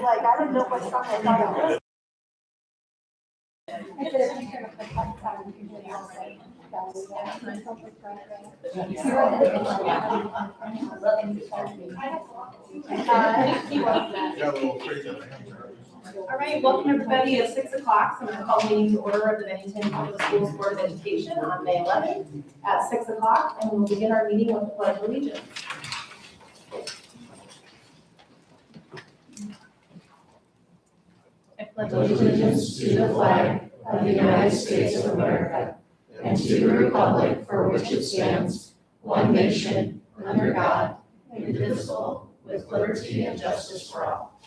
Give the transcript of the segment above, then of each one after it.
Like, I didn't know what song I thought it was. All right, welcome everybody at 6 o'clock. So I'm going to call the meeting to order of the Bennington Public Schools Board of Education on May 11th at 6 o'clock, and we'll begin our meeting with the Pledge of Allegiance. I pledge allegiance to the flag of the United States of America and to the republic for which it stands, one nation, under God, indivisible, with liberty and justice for all.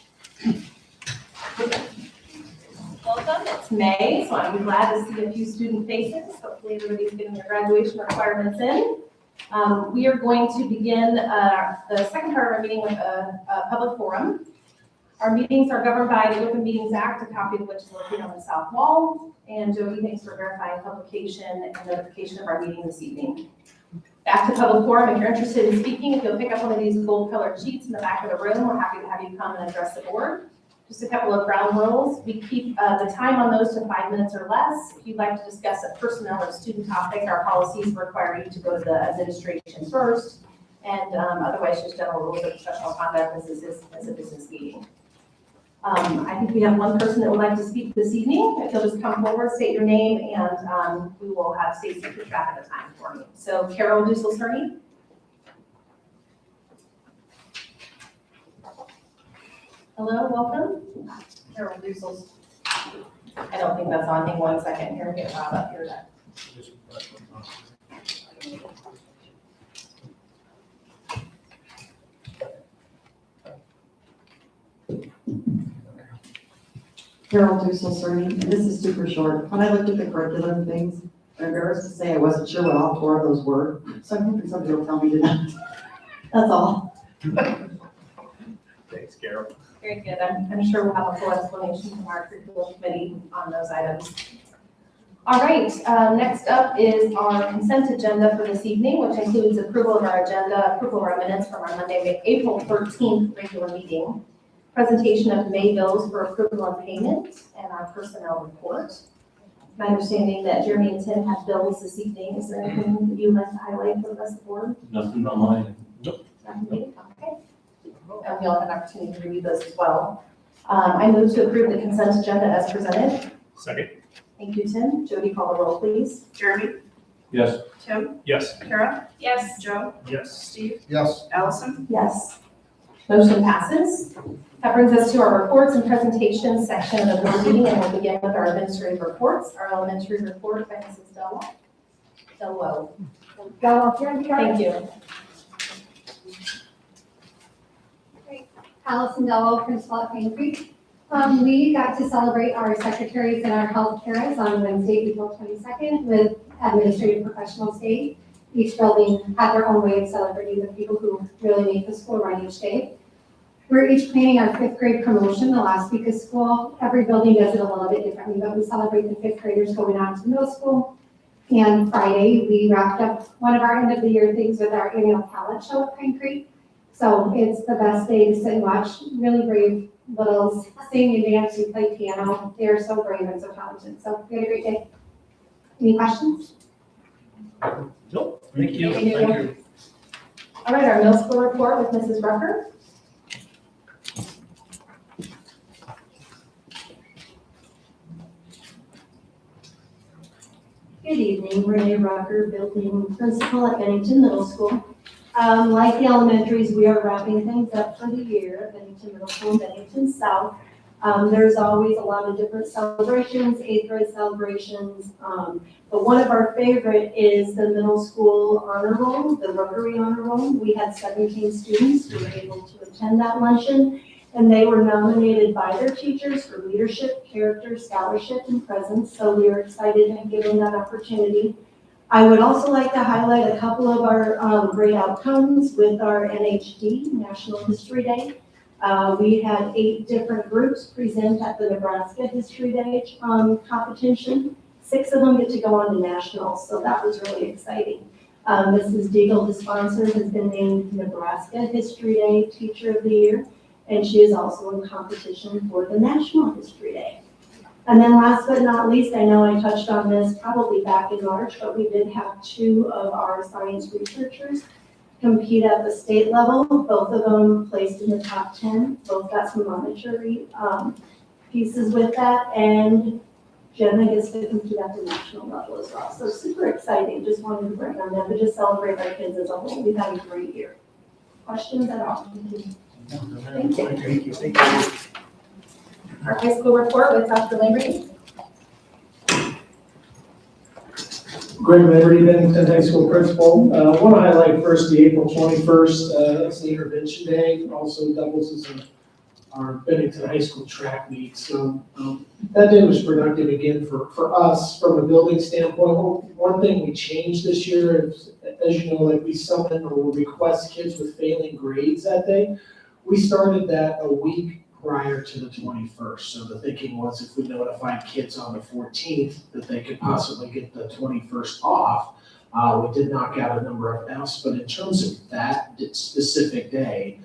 Welcome, it's May, so I'm glad to see a few student faces. Hopefully everybody's getting their graduation requirements in. We are going to begin the second part of our meeting with a public forum. Our meetings are governed by the Open Meetings Act, a copy of which is located on the south wall. And Jody, thanks for verifying publication and notification of our meeting this evening. Back to public forum. If you're interested in speaking, if you'll pick up one of these gold colored sheets in the back of the room, we're happy to have you come and address the board. Just a couple of ground rules. We keep the time on those to 5 minutes or less. If you'd like to discuss a personnel or student topic, our policies require you to go to the administration first. And otherwise, just general rules of professional conduct as a business meeting. I think we have one person that would like to speak this evening. If you'll just come forward, state your name, and we will have Stacy keep track of the time for me. So Carol Dussel-Cerny. Hello, welcome. Carol Dussel. I don't think that's on. Hang 1 second here. Get Rob up here. Carol Dussel-Cerny, and this is super short. When I looked at the curriculum things, I'm embarrassed to say I wasn't sure what all 4 of those were, so I'm hoping somebody will tell me tonight. That's all. Thanks, Carol. Very good. I'm sure we'll have a full explanation from our curriculum committee on those items. All right, next up is our consent agenda for this evening, which includes approval of our agenda, approval of our minutes from our Monday, April 13th regular meeting, presentation of May bills for approval and payment, and our personnel report. My understanding that Jeremy and Tim have bills this evening. Is there anything that you'd like to highlight for the rest of the board? Nothing online. Okay. And we all have an opportunity to review those as well. I move to approve the consent agenda as presented. Second. Thank you, Tim. Jody, call the roll, please. Jeremy? Yes. Tim? Yes. Kara? Yes. Joe? Yes. Steve? Yes. Allison? Yes. Motion passes. That brings us to our reports and presentations section of the board meeting, and we'll begin with our administrative reports. Our elementary report by Mrs. Delwo. Thank you. Allison Dello, principal at Pine Creek. We got to celebrate our secretaries and our health cares on Wednesday, April 22nd with Administrative Professionals Day. Each building had their own way of celebrating the people who really make the school run each day. We're each planning our 5th grade promotion the last week of school. Every building does it a little bit differently, but we celebrate the 5th graders going on to middle school. And Friday, we wrapped up one of our end of the year things with our annual talent show at Pine Creek. So it's the best day to sit and watch really brave littles sing and dance and play piano. They're so brave and so talented. So we had a great day. Any questions? Nope. Thank you. Thank you. All right, our middle school report with Mrs. Rucker. Good evening, Renee Rucker, building principal at Bennington Middle School. Like the elementaries, we are wrapping things up for the year, Bennington Middle School and Bennington South. There's always a lot of different celebrations, 8th grade celebrations. But one of our favorite is the middle school honor roll, the Rotary honor roll. We had 17 students who were able to attend that luncheon, and they were nominated by their teachers for leadership, character, scholarship, and presence. So we are excited and given that opportunity. I would also like to highlight a couple of our great outcomes with our NHD, National History Day. We had 8 different groups present at the Nebraska History Day competition. 6 of them get to go on to nationals, so that was really exciting. Mrs. Deagle, the sponsor, has been named Nebraska History Day Teacher of the Year, and she is also in competition for the National History Day. And then last but not least, I know I touched on this probably back in March, but we did have 2 of our science researchers compete at the state level. Both of them placed in the top 10. Both got some monetary pieces with that, and Jenna gets to compete at the national level as well. So super exciting. Just wanted to bring on that, but just celebrate our kids as a whole. We've had a great year. Questions at all? Thank you. Thank you. Our high school report with Dr. Lambert. Greg Liberty, Bennington High School Principal. I want to highlight first the April 21st, that's the Intervention Day. It also doubles as our Bennington High School track meet. So that day was productive again for us from a building standpoint. One thing we changed this year is, as you know, like we summon or request kids with failing grades that day. We started that a week prior to the 21st. So the thinking was if we notified kids on the 14th that they could possibly get the 21st off, we did knock out a number of Fs. But in terms of that specific day,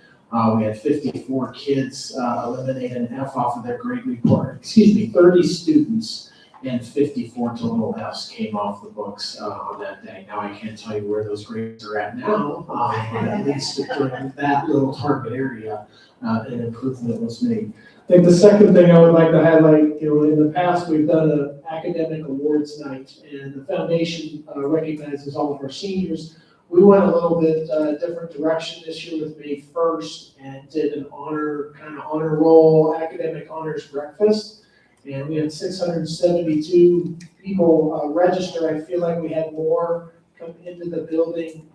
we had 54 kids eliminate an F off of their grade report. 30 students and 54 total Fs came off the books on that day. Now I can't tell you where those grades are at now, but at least during that little target area, an improvement was made. I think the second thing I would like to highlight, in the past, we've done an academic awards night, and the foundation recognizes all of our seniors. We went a little bit different direction this year with May 1st and did an honor roll, academic honors breakfast. And we had 672 people register. I feel like we had more come into the building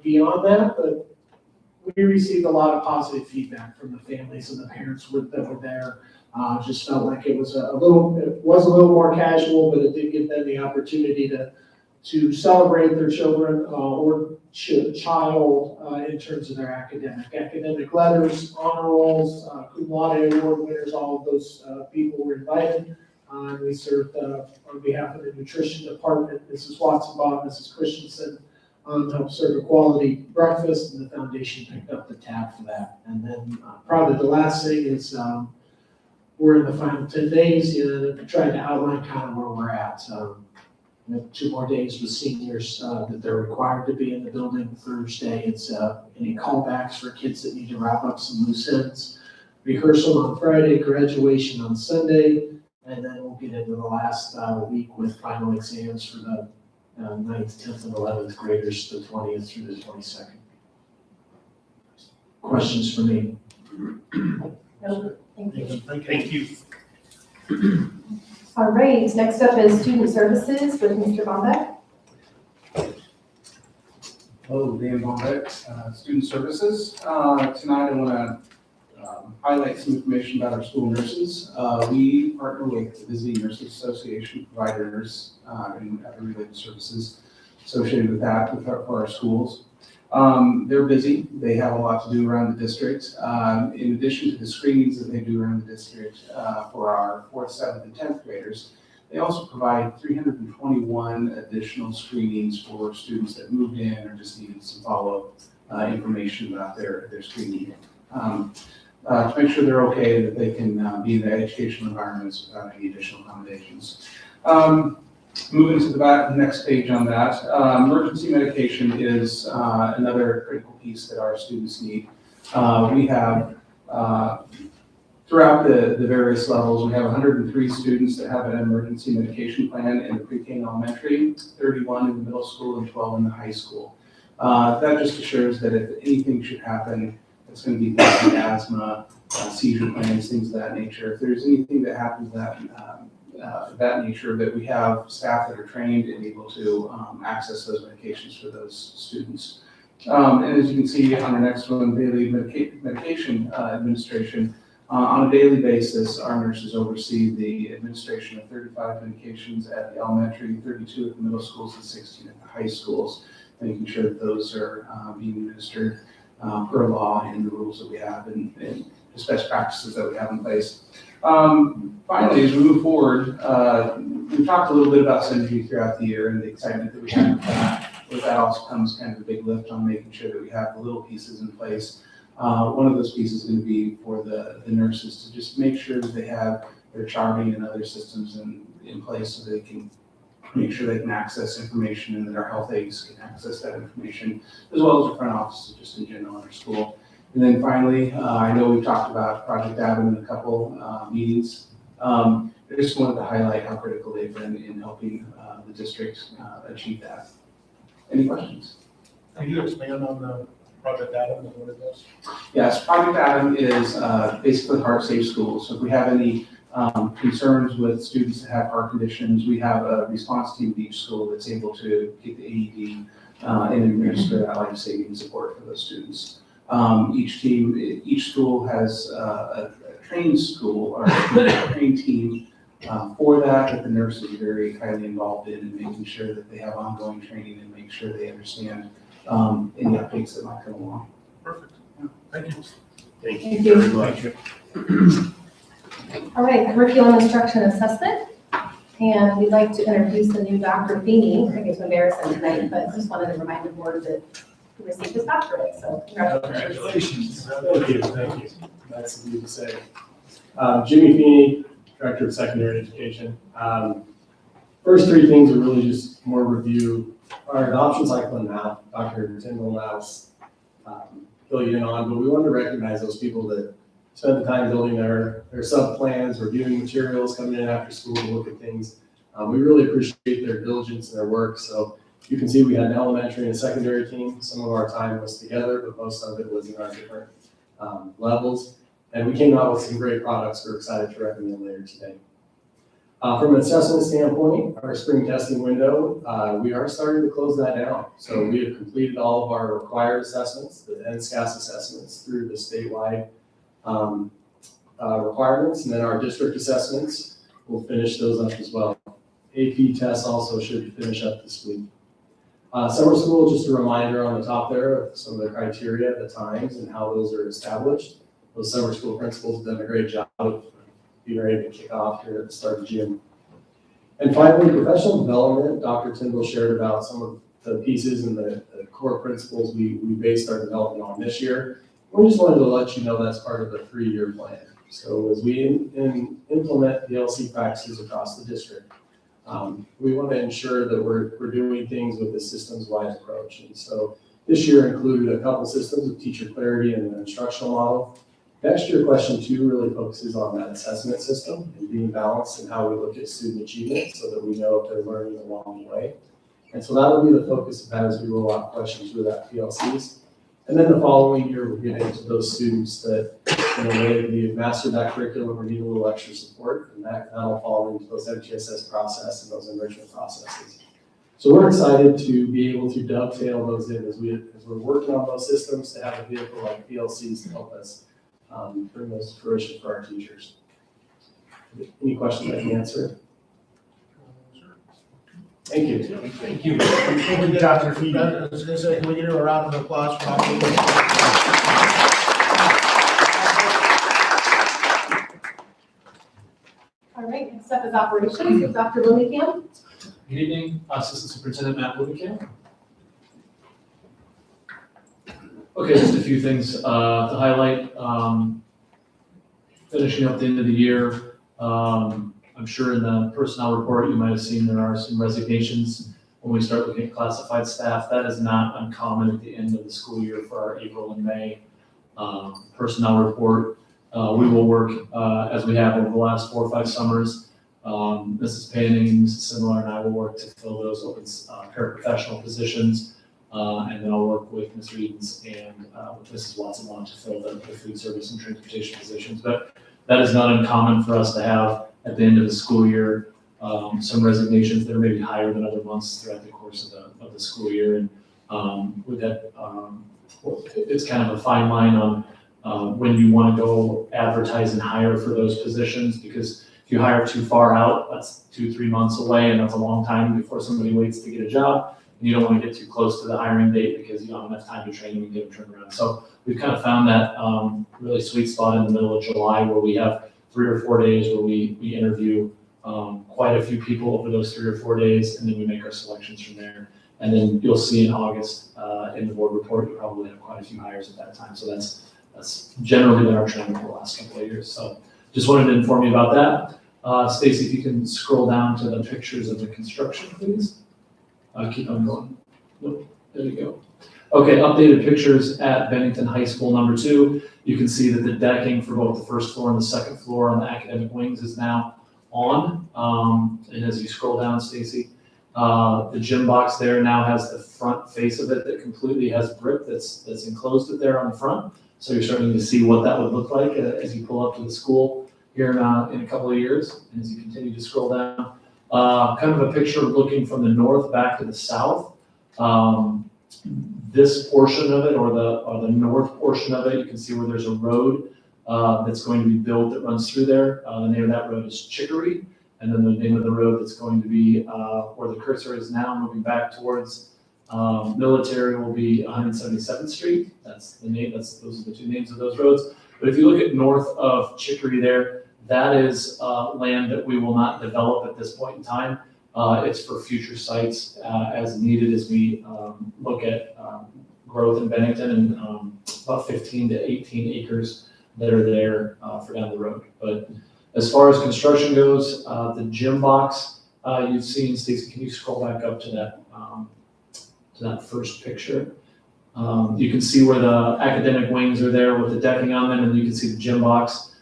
beyond that, but we received a lot of positive feedback from the families and the parents that were there. Just felt like it was a little more casual, but it did give them the opportunity to celebrate their children or child in terms of their academic letters, honor rolls, cum laude award winners. All of those people were invited. We served on behalf of the nutrition department. Mrs. Watson-Bob, Mrs. Christensen helped serve a quality breakfast, and the foundation picked up the tab for that. And then probably the last thing is we're in the final 10 days, trying to outline kind of where we're at. We have 2 more days with seniors that they're required to be in the building Thursday. It's any callbacks for kids that need to wrap up some loose ends. Rehearsal on Friday, graduation on Sunday, and then we'll get into the last week with final exams for the 9th, 10th, and 11th graders, the 20th through the 22nd. Questions for me? No, thank you. Thank you. All right, next up is student services with Mr. Bombeck. Hello, Dan Bombeck, Student Services. Tonight I want to highlight some information about our school nurses. We partner with the Visiting Nurses Association, providers and other related services associated with that for our schools. They're busy. They have a lot to do around the district. In addition to the screenings that they do around the district for our 4th, 7th, and 10th graders, they also provide 321 additional screenings for students that moved in or just needed some follow-up information about their screening. To make sure they're okay, that they can be in the educational environments without any additional accommodations. Moving to the next page on that, emergency medication is another critical piece that our students need. We have, throughout the various levels, we have 103 students that have an emergency medication plan in the pre-K and elementary, 31 in the middle school, and 12 in the high school. That just assures that if anything should happen, it's going to be things like asthma, seizure plans, things of that nature. If there's anything that happens that nature, that we have staff that are trained and able to access those medications for those students. And as you can see on the next one, daily medication administration. On a daily basis, our nurses oversee the administration of 35 medications at the elementary, 32 at the middle schools, and 16 at the high schools, making sure that those are being administered per law and the rules that we have and just best practices that we have in place. Finally, as we move forward, we've talked a little bit about synergy throughout the year and the excitement that we have with that. With that also comes kind of a big lift on making sure that we have the little pieces in place. One of those pieces is going to be for the nurses to just make sure that they have their charting and other systems in place so they can make sure they can access information and that our health aides can access that information, as well as the front offices just in general in our school. And then finally, I know we've talked about Project Adam in a couple meetings. I just wanted to highlight how critical they've been in helping the district achieve that. Any questions? Can you expand on the Project Adam and what it does? Yes, Project Adam is basically heart safe schools. So if we have any concerns with students that have heart conditions, we have a response team at each school that's able to get the AED and administer that life-saving support for those students. Each school has a trained school or a trained team for that the nurse is very highly involved in and making sure that they have ongoing training and make sure they understand any updates that might come along. Perfect. Thank you. Thank you very much. All right, curriculum instruction assessment. And we'd like to introduce the new Dr. Feeney. I think it's embarrassing tonight, but just wanted to remind the board that he received his doctorate, so congratulations. Thank you. Nice of you to say. Jimmy Feeney, Director of Secondary Education. First three things are really just more review. Our adoption cycle and now, Dr. Tyndall now fill you in on, but we want to recognize those people that spend the time building their sub-plans, reviewing materials, coming in after school to look at things. We really appreciate their diligence and their work. So you can see we had an elementary and a secondary team. Some of our time was together, but most of it was in our different levels. And we came out with some great products we're excited to recommend later today. From an assessment standpoint, our spring testing window, we are starting to close that down. So we have completed all of our required assessments, the NSCAS assessments through the statewide requirements, and then our district assessments, we'll finish those up as well. AP tests also should finish up this week. Summer school, just a reminder on the top there of some of the criteria, the times, and how those are established. Those summer school principals have done a great job of being ready to kick off here at the start of June. And finally, professional development. Dr. Tyndall shared about some of the pieces and the core principles we based our development on this year. We just wanted to let you know that's part of the 3-year plan. So as we implement PLC practices across the district, we want to ensure that we're doing things with a systems-wide approach. And so this year included a couple systems of teacher clarity and an instructional model. Next year, question 2 really focuses on that assessment system and being balanced and how we look at student achievement so that we know if they're learning along the way. And so that'll be the focus of that as we roll out questions with that PLCs. And then the following year, we'll get into those students that, we've mastered that curriculum or need a little extra support, and that'll fall into those MTSS process and those enrichment processes. So we're excited to be able to dovetail those in as we're working on those systems to have a vehicle like PLCs to help us bring those to fruition for our teachers. Any questions I can answer? Thank you. Thank you. Before we get Dr. Feeney, I was going to say, can we give her a round of applause for Dr. Feeney? All right, next up is operations with Dr. Lillicamp. Good evening, Assistant Superintendent Matt Lillicamp. Okay, just a few things to highlight. Finishing up the end of the year, I'm sure in the personnel report you might have seen there are some resignations when we start looking at classified staff. That is not uncommon at the end of the school year for our April and May personnel report. We will work as we have over the last 4 or 5 summers. Mrs. Panning and Mrs. Simler and I will work to fill those open paraprofessional positions. And then I'll work with Mr. Edens and with Mrs. Watson to fill the food service and transportation positions. But that is not uncommon for us to have at the end of the school year, some resignations that are maybe higher than other months throughout the course of the school year. And with that, it's kind of a fine line on when you want to go advertise and hire for those positions, because if you hire too far out, that's 2-3 months away, and that's a long time before somebody waits to get a job. And you don't want to get too close to the hiring date because you don't have enough time to train them and get them turned around. So we've kind of found that really sweet spot in the middle of July where we have 3 or 4 days where we interview quite a few people over those 3 or 4 days, and then we make our selections from there. And then you'll see in August in the board report, you'll probably have quite a few hires at that time. So that's generally been our trend for the last couple of years. So just wanted to inform you about that. Stacy, if you can scroll down to the pictures of the construction, please. Keep on going. Nope, there you go. Okay, updated pictures at Bennington High School number 2. You can see that the decking for both the first floor and the second floor on the academic wings is now on. And as you scroll down, Stacy, the gym box there now has the front face of it that completely has brick that's enclosed it there on the front. So you're starting to see what that would look like as you pull up to the school here in a couple of years. And as you continue to scroll down, kind of a picture looking from the north back to the south. This portion of it, or the north portion of it, you can see where there's a road that's going to be built that runs through there. The name of that road is Chicory. And then the name of the road that's going to be where the cursor is now, moving back towards Military, will be 177th Street. That's the name. Those are the 2 names of those roads. But if you look at north of Chicory there, that is land that we will not develop at this point in time. It's for future sites as needed as we look at growth in Bennington, and about 15 to 18 acres that are there for down the road. But as far as construction goes, the gym box you've seen, Stacey, can you scroll back up to that first picture? You can see where the academic wings are there with the decking on them, and you can see the gym box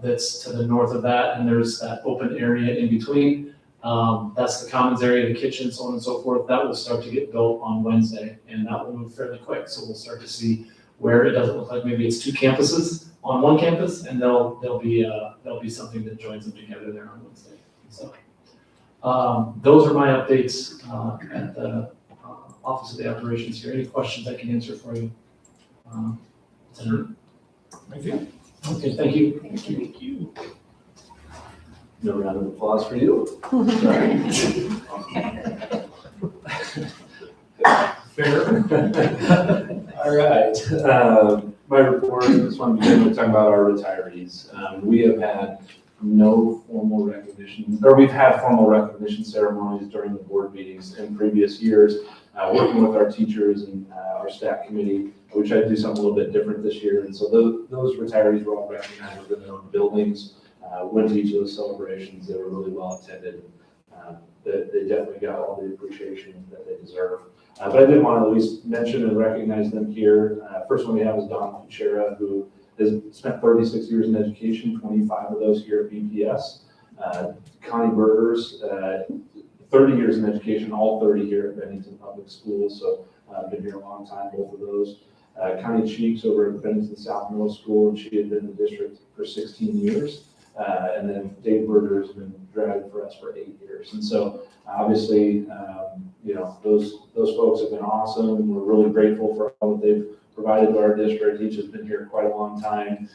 that's to the north of that, and there's that open area in between. That's the commons area, the kitchen, so on and so forth. That will start to get built on Wednesday, and that will move fairly quick. So we'll start to see where it doesn't look like maybe it's 2 campuses on one campus, and there'll be something that joins them together there on Wednesday. So those are my updates at the Office of the Operations here. Any questions I can answer for you? Thank you. Okay, thank you. Thank you. No round of applause for you. Fair. All right. My report, I just want to begin with talking about our retirees. We have had no formal recognition, or we've had formal recognition ceremonies during the board meetings in previous years, working with our teachers and our staff committee. We tried to do something a little bit different this year. And so those retirees were all recognized within their own buildings. Went to each of those celebrations. They were really well attended. They definitely got all the appreciation that they deserve. But I did want to at least mention and recognize them here. First one we have is Don Kuchera, who has spent 36 years in education, 25 of those here at BPS. Connie Burgers, 30 years in education, all 30 here at Bennington Public Schools. So been here a long time, both of those. Connie Cheeks over at Bennington South Middle School, and she had been in the district for 16 years. And then Dave Berger has been driving for us for 8 years. And so obviously, those folks have been awesome. We're really grateful for all that they've provided to our district. Each has been here quite a long time.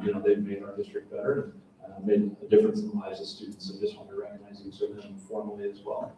They've made our district better and made a difference in the lives of students. So just want to recognize each of them formally as well.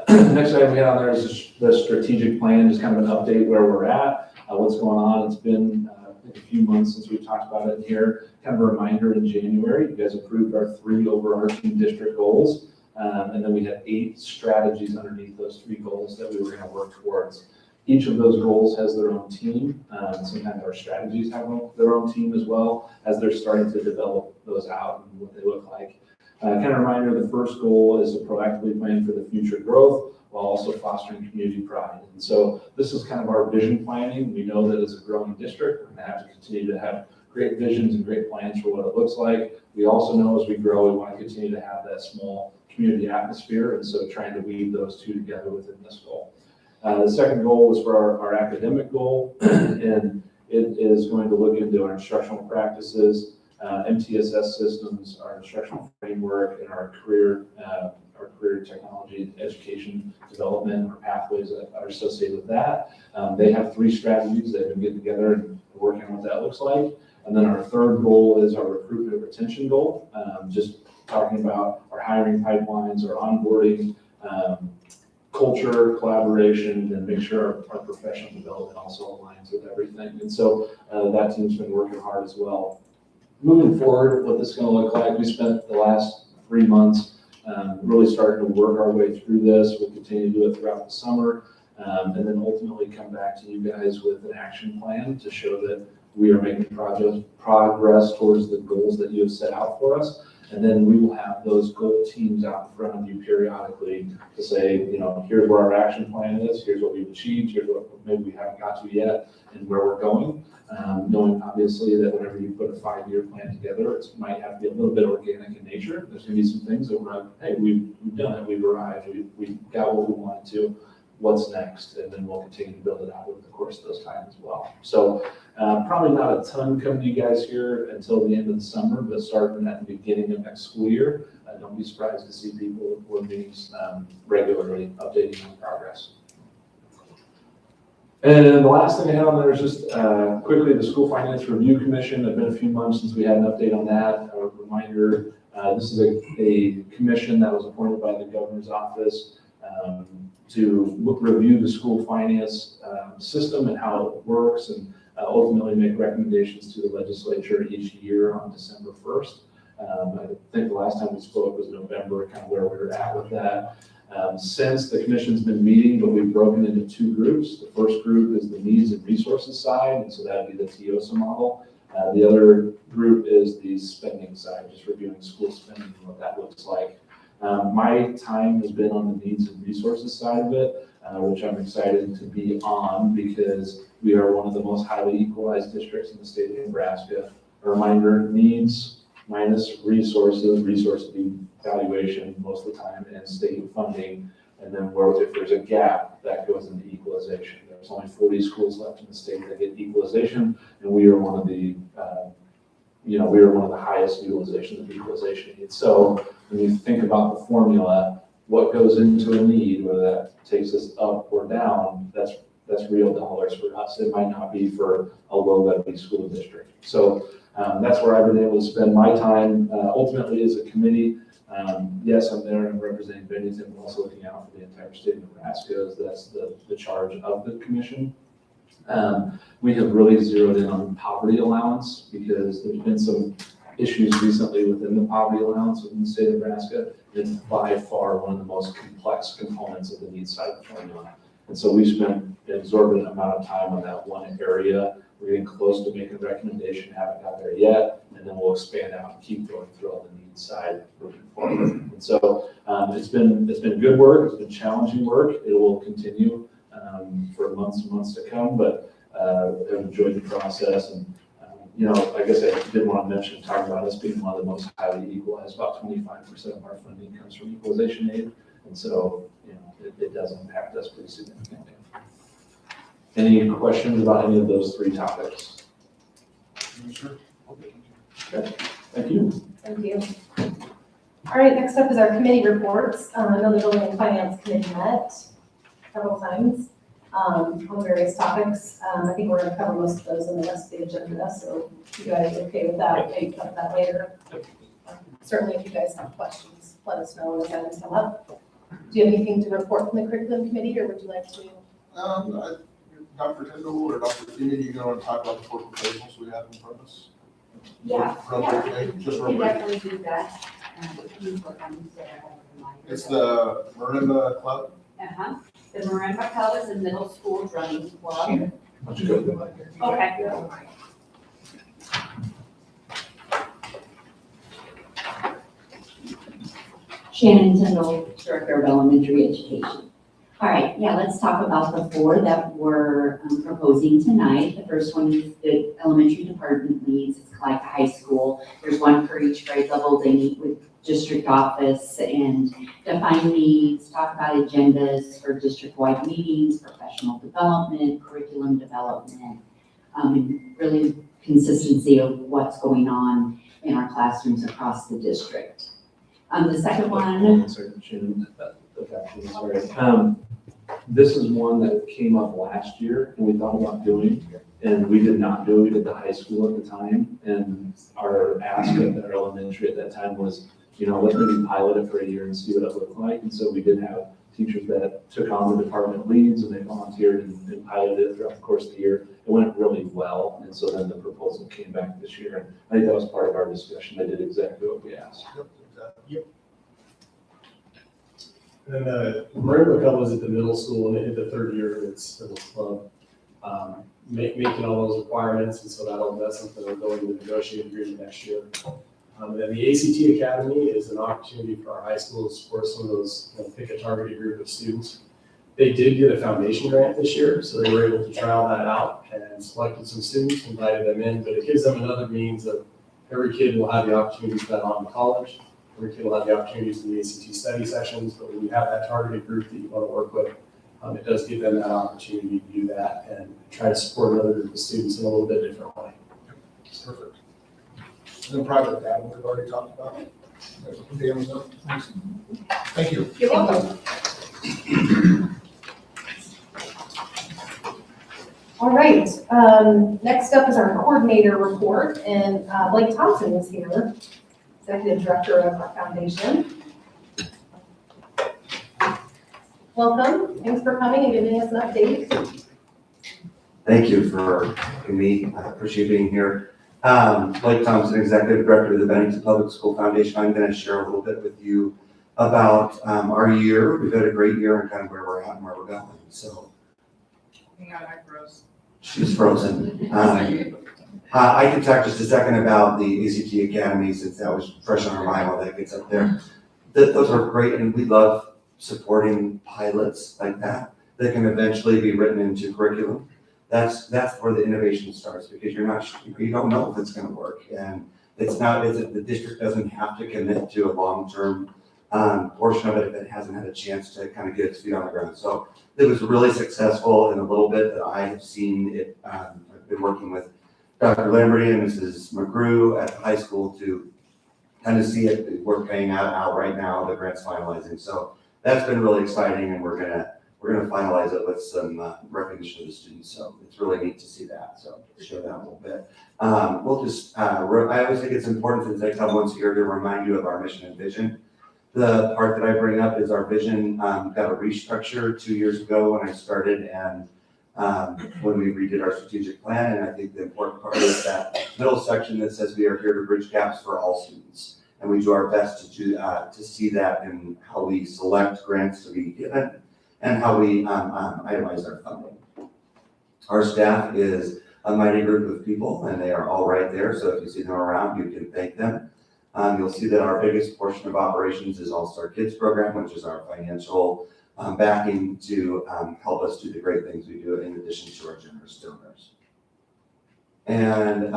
Next item we had on there is the strategic plan, just kind of an update where we're at, what's going on. It's been a few months since we've talked about it here. Kind of a reminder, in January, you guys approved our 3 overarching district goals. And then we had 8 strategies underneath those 3 goals that we were going to work towards. Each of those goals has their own team. Sometimes our strategies have their own team as well, as they're starting to develop those out and what they look like. Kind of a reminder, the first goal is to proactively plan for the future growth while also fostering community pride. And so this is kind of our vision planning. We know that as a growing district, we're going to have to continue to have great visions and great plans for what it looks like. We also know as we grow, we want to continue to have that small community atmosphere. And so trying to weave those 2 together within this goal. The second goal is for our academic goal, and it is going to look into our instructional practices, MTSS systems, our instructional framework, and our career technology education development or pathways that are associated with that. They have 3 strategies. They've been getting together and working on what that looks like. And then our third goal is our recruitment and retention goal, just talking about our hiring pipelines, our onboarding, culture, collaboration, and make sure our professional development also aligns with everything. And so that team's been working hard as well. Moving forward, what this is going to look like, we spent the last 3 months really starting to work our way through this. We'll continue to do it throughout the summer, and then ultimately come back to you guys with an action plan to show that we are making progress towards the goals that you have set out for us. And then we will have those goal teams out in front of you periodically to say, here's where our action plan is, here's what we've achieved, here's what maybe we haven't got to yet, and where we're going. Knowing obviously that whenever you put a 5-year plan together, it might have to be a little bit organic in nature. There's going to be some things that we're like, hey, we've done it, we've arrived, we got what we wanted to. What's next? And then we'll continue to build it out over the course of those times as well. So probably not a ton coming to you guys here until the end of the summer, but starting at the beginning of next school year, don't be surprised to see people with board meetings regularly updating on progress. And the last thing I had on there is just quickly the School Finance Review Commission. It's been a few months since we had an update on that. A reminder, this is a commission that was appointed by the governor's office to review the school finance system and how it works, and ultimately make recommendations to the legislature each year on December 1st. I think the last time we spoke was November, kind of where we were at with that. Since the commission's been meeting, but we've broken into 2 groups. The first group is the needs and resources side, and so that would be the TIOSA model. The other group is the spending side, just reviewing school spending and what that looks like. My time has been on the needs and resources side of it, which I'm excited to be on because we are one of the most highly equalized districts in the state of Nebraska. A reminder, needs minus resources, resource evaluation most of the time, and state funding. And then if there's a gap, that goes into equalization. There's only 40 schools left in the state that get equalization, and we are one of the highest utilization of equalization needs. So when you think about the formula, what goes into a need, whether that takes us up or down, that's real dollars for us. It might not be for a low-levy school district. So that's where I've been able to spend my time. Ultimately, as a committee, yes, I'm there and I'm representing Bennington, but also looking out for the entire state of Nebraska, as that's the charge of the commission. We have really zeroed in on poverty allowance because there's been some issues recently within the poverty allowance within the state of Nebraska. It's by far one of the most complex components of the needs side formula. And so we've spent an exorbitant amount of time on that one area. We're getting close to making a recommendation, haven't got there yet, and then we'll expand out and keep going through all the needs side moving forward. And so it's been good work, it's been challenging work. It will continue for months and months to come, but I've enjoyed the process. And I guess I did want to mention, talk about us being one of the most highly equalized. About 25% of our funding comes from equalization aid, and so it does impact us pretty significantly. Any questions about any of those 3 topics? Sure. Okay, thank you. Thank you. All right, next up is our committee reports. I know the Building and Finance Committee met several times on various topics. I think we're going to cover most of those in the rest of the agenda, so if you guys are okay with that, we'll maybe cover that later. Certainly, if you guys have questions, let us know when the items come up. Do you have anything to report from the curriculum committee, or would you like to? Dr. Tyndall or Dr. Keenan, you want to talk about the 4 proposals we have in front of us? Yeah. Real quickly, just You real can quick. definitely do that. Please look on the It's the Marimba Club. The Marimba Club is a middle school drumming club. Why don't you go to the mic? Okay. Shannon Tyndall, Director of Elementary Education. All right, let's talk about the 4 that we're proposing tonight. The first one is the elementary department leads. It's like a high school. There's 1 for each grade level. They meet with district office and define needs, talk about agendas for district-wide meetings, professional development, curriculum development, and really consistency of what's going on in our classrooms across the district. The second one, Sorry, Shannon, sorry. This is one that came up last year and we thought about doing, and we did not do it. We did the high school at the time, and our ask at our elementary at that time was, let's maybe pilot it for a year and see what it looked like. And so we did have teachers that took on the department leads and they volunteered and piloted it throughout the course of the year. It went really well, and so then the proposal came back this year. And I think that was part of our discussion. They did exactly what we asked. Yep, exactly. Yep. And then Marimba Club was at the middle school and it hit the third year of its club, making all those requirements, and so that's something we're going to negotiate agreement next year. And then the ACT Academy is an opportunity for our high schools to support some of those, pick a targeted group of students. They did get a foundation grant this year, so they were able to trial that out and selected some students, invited them in, but it gives them another means of every kid will have the opportunity to that on in college. Every kid will have the opportunities in the ACT study sessions, but when you have that targeted group that you want to work with, it does give them that opportunity to do that and try to support another group of students in a little bit different way. Perfect. And then private data, we've already talked about. The Amazon. Thank you. You're welcome. All right, next up is our coordinator report, and Blake Thompson is here, Executive Director of our foundation. Welcome, thanks for coming and giving us an update. Thank you for having me. I appreciate being here. Blake Thompson, Executive Director of the Bennington Public School Foundation. I'm going to share a little bit with you about our year. We've had a great year and kind of where we're at and where we're going. So, Hang on, I froze. she's frozen. I can talk just a second about the ACT Academy since that was fresh on our mind while that gets up there. Those are great, and we love supporting pilots like that can eventually be written into curriculum. That's where the innovation starts, because you don't know if it's going to work, and the district doesn't have to commit to a long-term portion of it if it hasn't had a chance to kind of get its feet on the ground. So it was really successful in a little bit that I have seen it. I've been working with Dr. Lamberty and Mrs. McGrew at the high school to kind of see it. We're paying out right now, the grant's finalizing. So that's been really exciting, and we're gonna finalize it with some recognition of the students. So it's really neat to see that. So to show that a little bit. We'll just, I always think it's important since I come once a year to remind you of our mission and vision. The part that I bring up is our vision got a restructure 2 years ago when I started, and when we redid our strategic plan. And I think the important part is that middle section that says we are here to bridge gaps for all students. And we do our best to see that in how we select grants to be given and how we itemize our funding. Our staff is a mighty group of people, and they are all right there. So if you see them around, you can thank them. You'll see that our biggest portion of operations is All-Star Kids program, which is our financial backing to help us do the great things we do in addition to our generous donors. And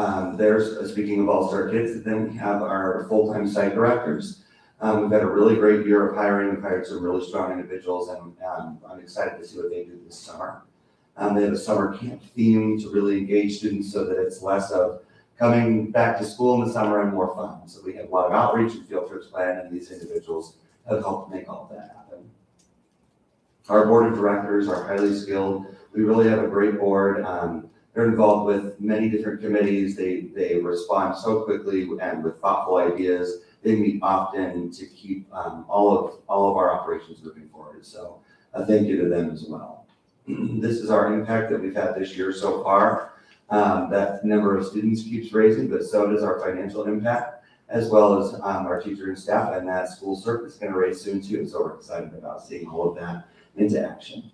speaking of All-Star Kids, then we have our full-time site directors. We've had a really great year of hiring. We've hired some really strong individuals, and I'm excited to see what they do this summer. They have a summer camp theme to really engage students so that it's less of coming back to school in the summer and more fun. So we have a lot of outreach and field trips planned, and these individuals have helped make all of that happen. Our board of directors are highly skilled. We really have a great board. They're involved with many different committees. They respond so quickly and with thoughtful ideas. They meet often to keep all of our operations moving forward. So a thank you to them as well. This is our impact that we've had this year so far. That number of students keeps raising, but so does our financial impact, as well as our teacher and staff, and that school service is going to raise soon too. So we're excited about seeing all of that into action.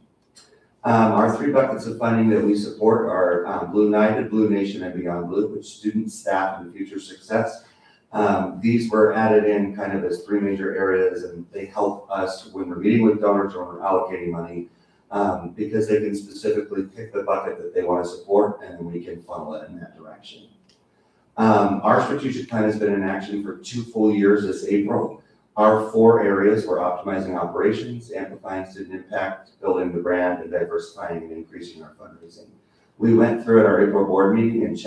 Our 3 buckets of funding that we support are Blue United, Blue Nation, and Beyond Blue, which student, staff, and future success. These were added in kind of as 3 major areas, and they help us when we're meeting with donors or when we're allocating money, because they can specifically pick the bucket that they want to support, and then we can funnel it in that direction. Our strategic plan has been in action for 2 full years this April. Our 4 areas were optimizing operations, amplifying student impact, building the brand, and diversifying and increasing our fundraising. We went through at our April board meeting and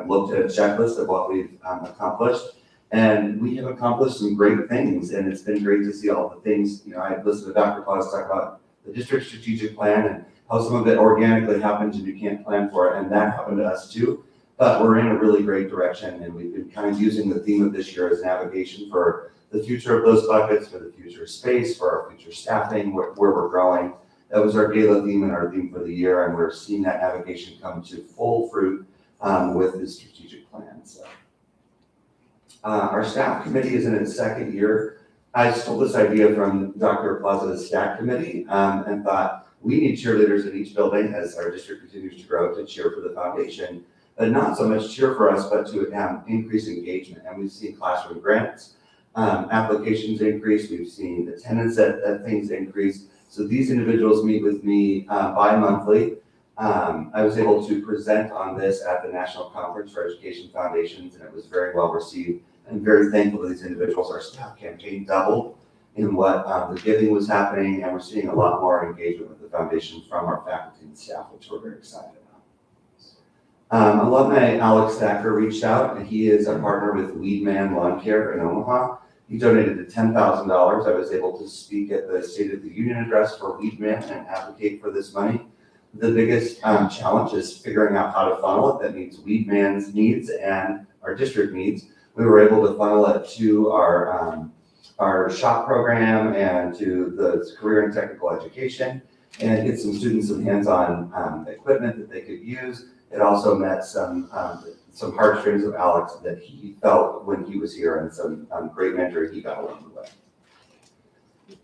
looked at a checklist of what we've accomplished. And we have accomplished some great things, and it's been great to see all the things. I listened to Dr. Claus talk about the district strategic plan and how some of it organically happens and you can't plan for it, and that happened to us too. But we're in a really great direction, and we've been kind of using the theme of this year as navigation for the future of those buckets, for the future space, for our future staffing, where we're growing. That was our gala theme and our theme for the year, and we're seeing that navigation come to full fruit with the strategic plan. So, our staff committee is in its 2nd year. I stole this idea from Dr. Plaza's staff committee and thought we need cheerleaders in each building as our district continues to grow to cheer for the foundation, but not so much cheer for us, but to increase engagement. And we've seen classroom grants, applications increase. We've seen attendance at things increase. So these individuals meet with me bi-monthly. I was able to present on this at the National Conference for Education Foundations, and it was very well received. I'm very thankful to these individuals. Our staff campaign doubled in what the giving was happening, and we're seeing a lot more engagement with the foundation from our faculty and staff, which we're very excited about. Alumni Alex Thacker reached out, and he is a partner with Weedman Lawn Care in Omaha. He donated $10,000. I was able to speak at the State of the Union address for Weedman and advocate for this money. The biggest challenge is figuring out how to funnel it that meets Weedman's needs and our district needs. We were able to funnel it to our shop program and to the career and technical education and get some students some hands-on equipment that they could use. It also met some heartstrings of Alex that he felt when he was here, and some great mentoring he got along the way.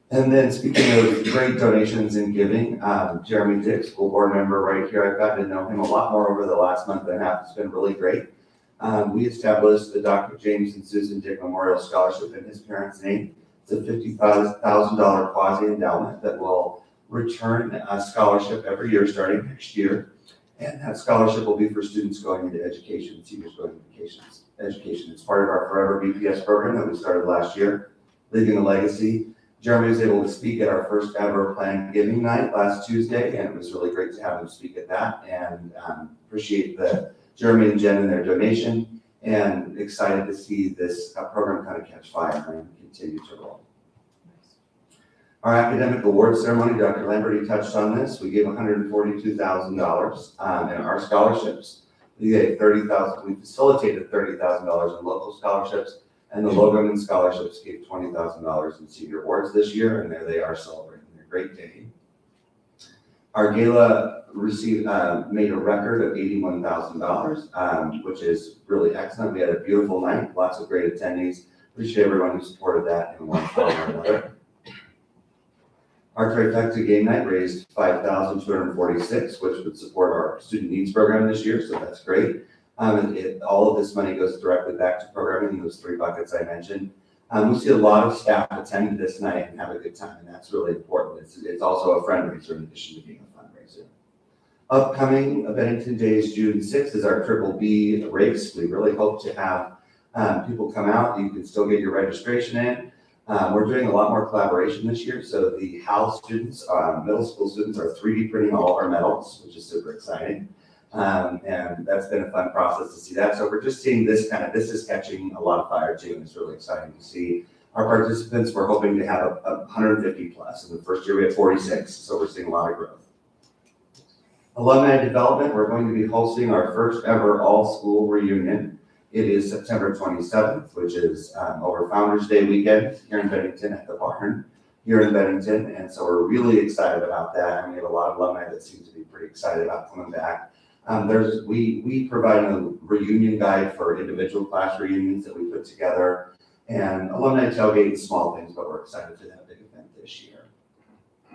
And then speaking of great donations and giving, Jeremy Dick, school board member right here, I've gotten to know him a lot more over the last month and a half. It's been really great. We established the Dr. James and Susan Dick Memorial Scholarship in his parents' name. It's a $50,000 quasi-endowment that will return a scholarship every year starting next year. And that scholarship will be for students going into education, seniors going into education. It's part of our Forever BPS program that we started last year, Leaving a Legacy. Jeremy was able to speak at our first ever planned giving night last Tuesday, and it was really great to have him speak at that, and appreciate Jeremy and Jen and their donation, and excited to see this program kind of catch fire and continue to roll. Our academic awards ceremony, Dr. Lamberty touched on this. We gave $142,000 in our scholarships. We gave we facilitated $30,000 in local scholarships, and the Logoman scholarships gave $20,000 in senior awards this year, and there they are celebrating their great day. Our gala made a record of $81,000, which is really excellent. We had a beautiful night, lots of great attendees. Appreciate everyone who supported that in one form or another. Our trifecta game night raised $5,246, which would support our student needs program this year, so that's great. All of this money goes directly back to programming in those 3 buckets I mentioned. We see a lot of staff attend this night and have a good time, and that's really important. It's also a fundraiser in addition to being a fundraiser. Upcoming Bennington Days, June 6th, is our Triple B race. We really hope to have people come out. You can still get your registration in. We're doing a lot more collaboration this year. So the HAL students, middle school students, are 3D printing all of our medals, which is super exciting. And that's been a fun process to see that. So we're just seeing this is catching a lot of fire too, and it's really exciting to see. Our participants, we're hoping to have 150 plus. In the first year we had 46, so we're seeing a lot of growth. Alumni development, we're going to be hosting our first ever all-school reunion. It is September 27th, which is over Founders Day weekend here in Bennington at the barn here in Bennington. And so we're really excited about that. And we have a lot of alumni that seem to be pretty excited about coming back. We provide a reunion guide for individual class reunions that we put together, and alumni tailgate and small things, but we're excited for that big event this year.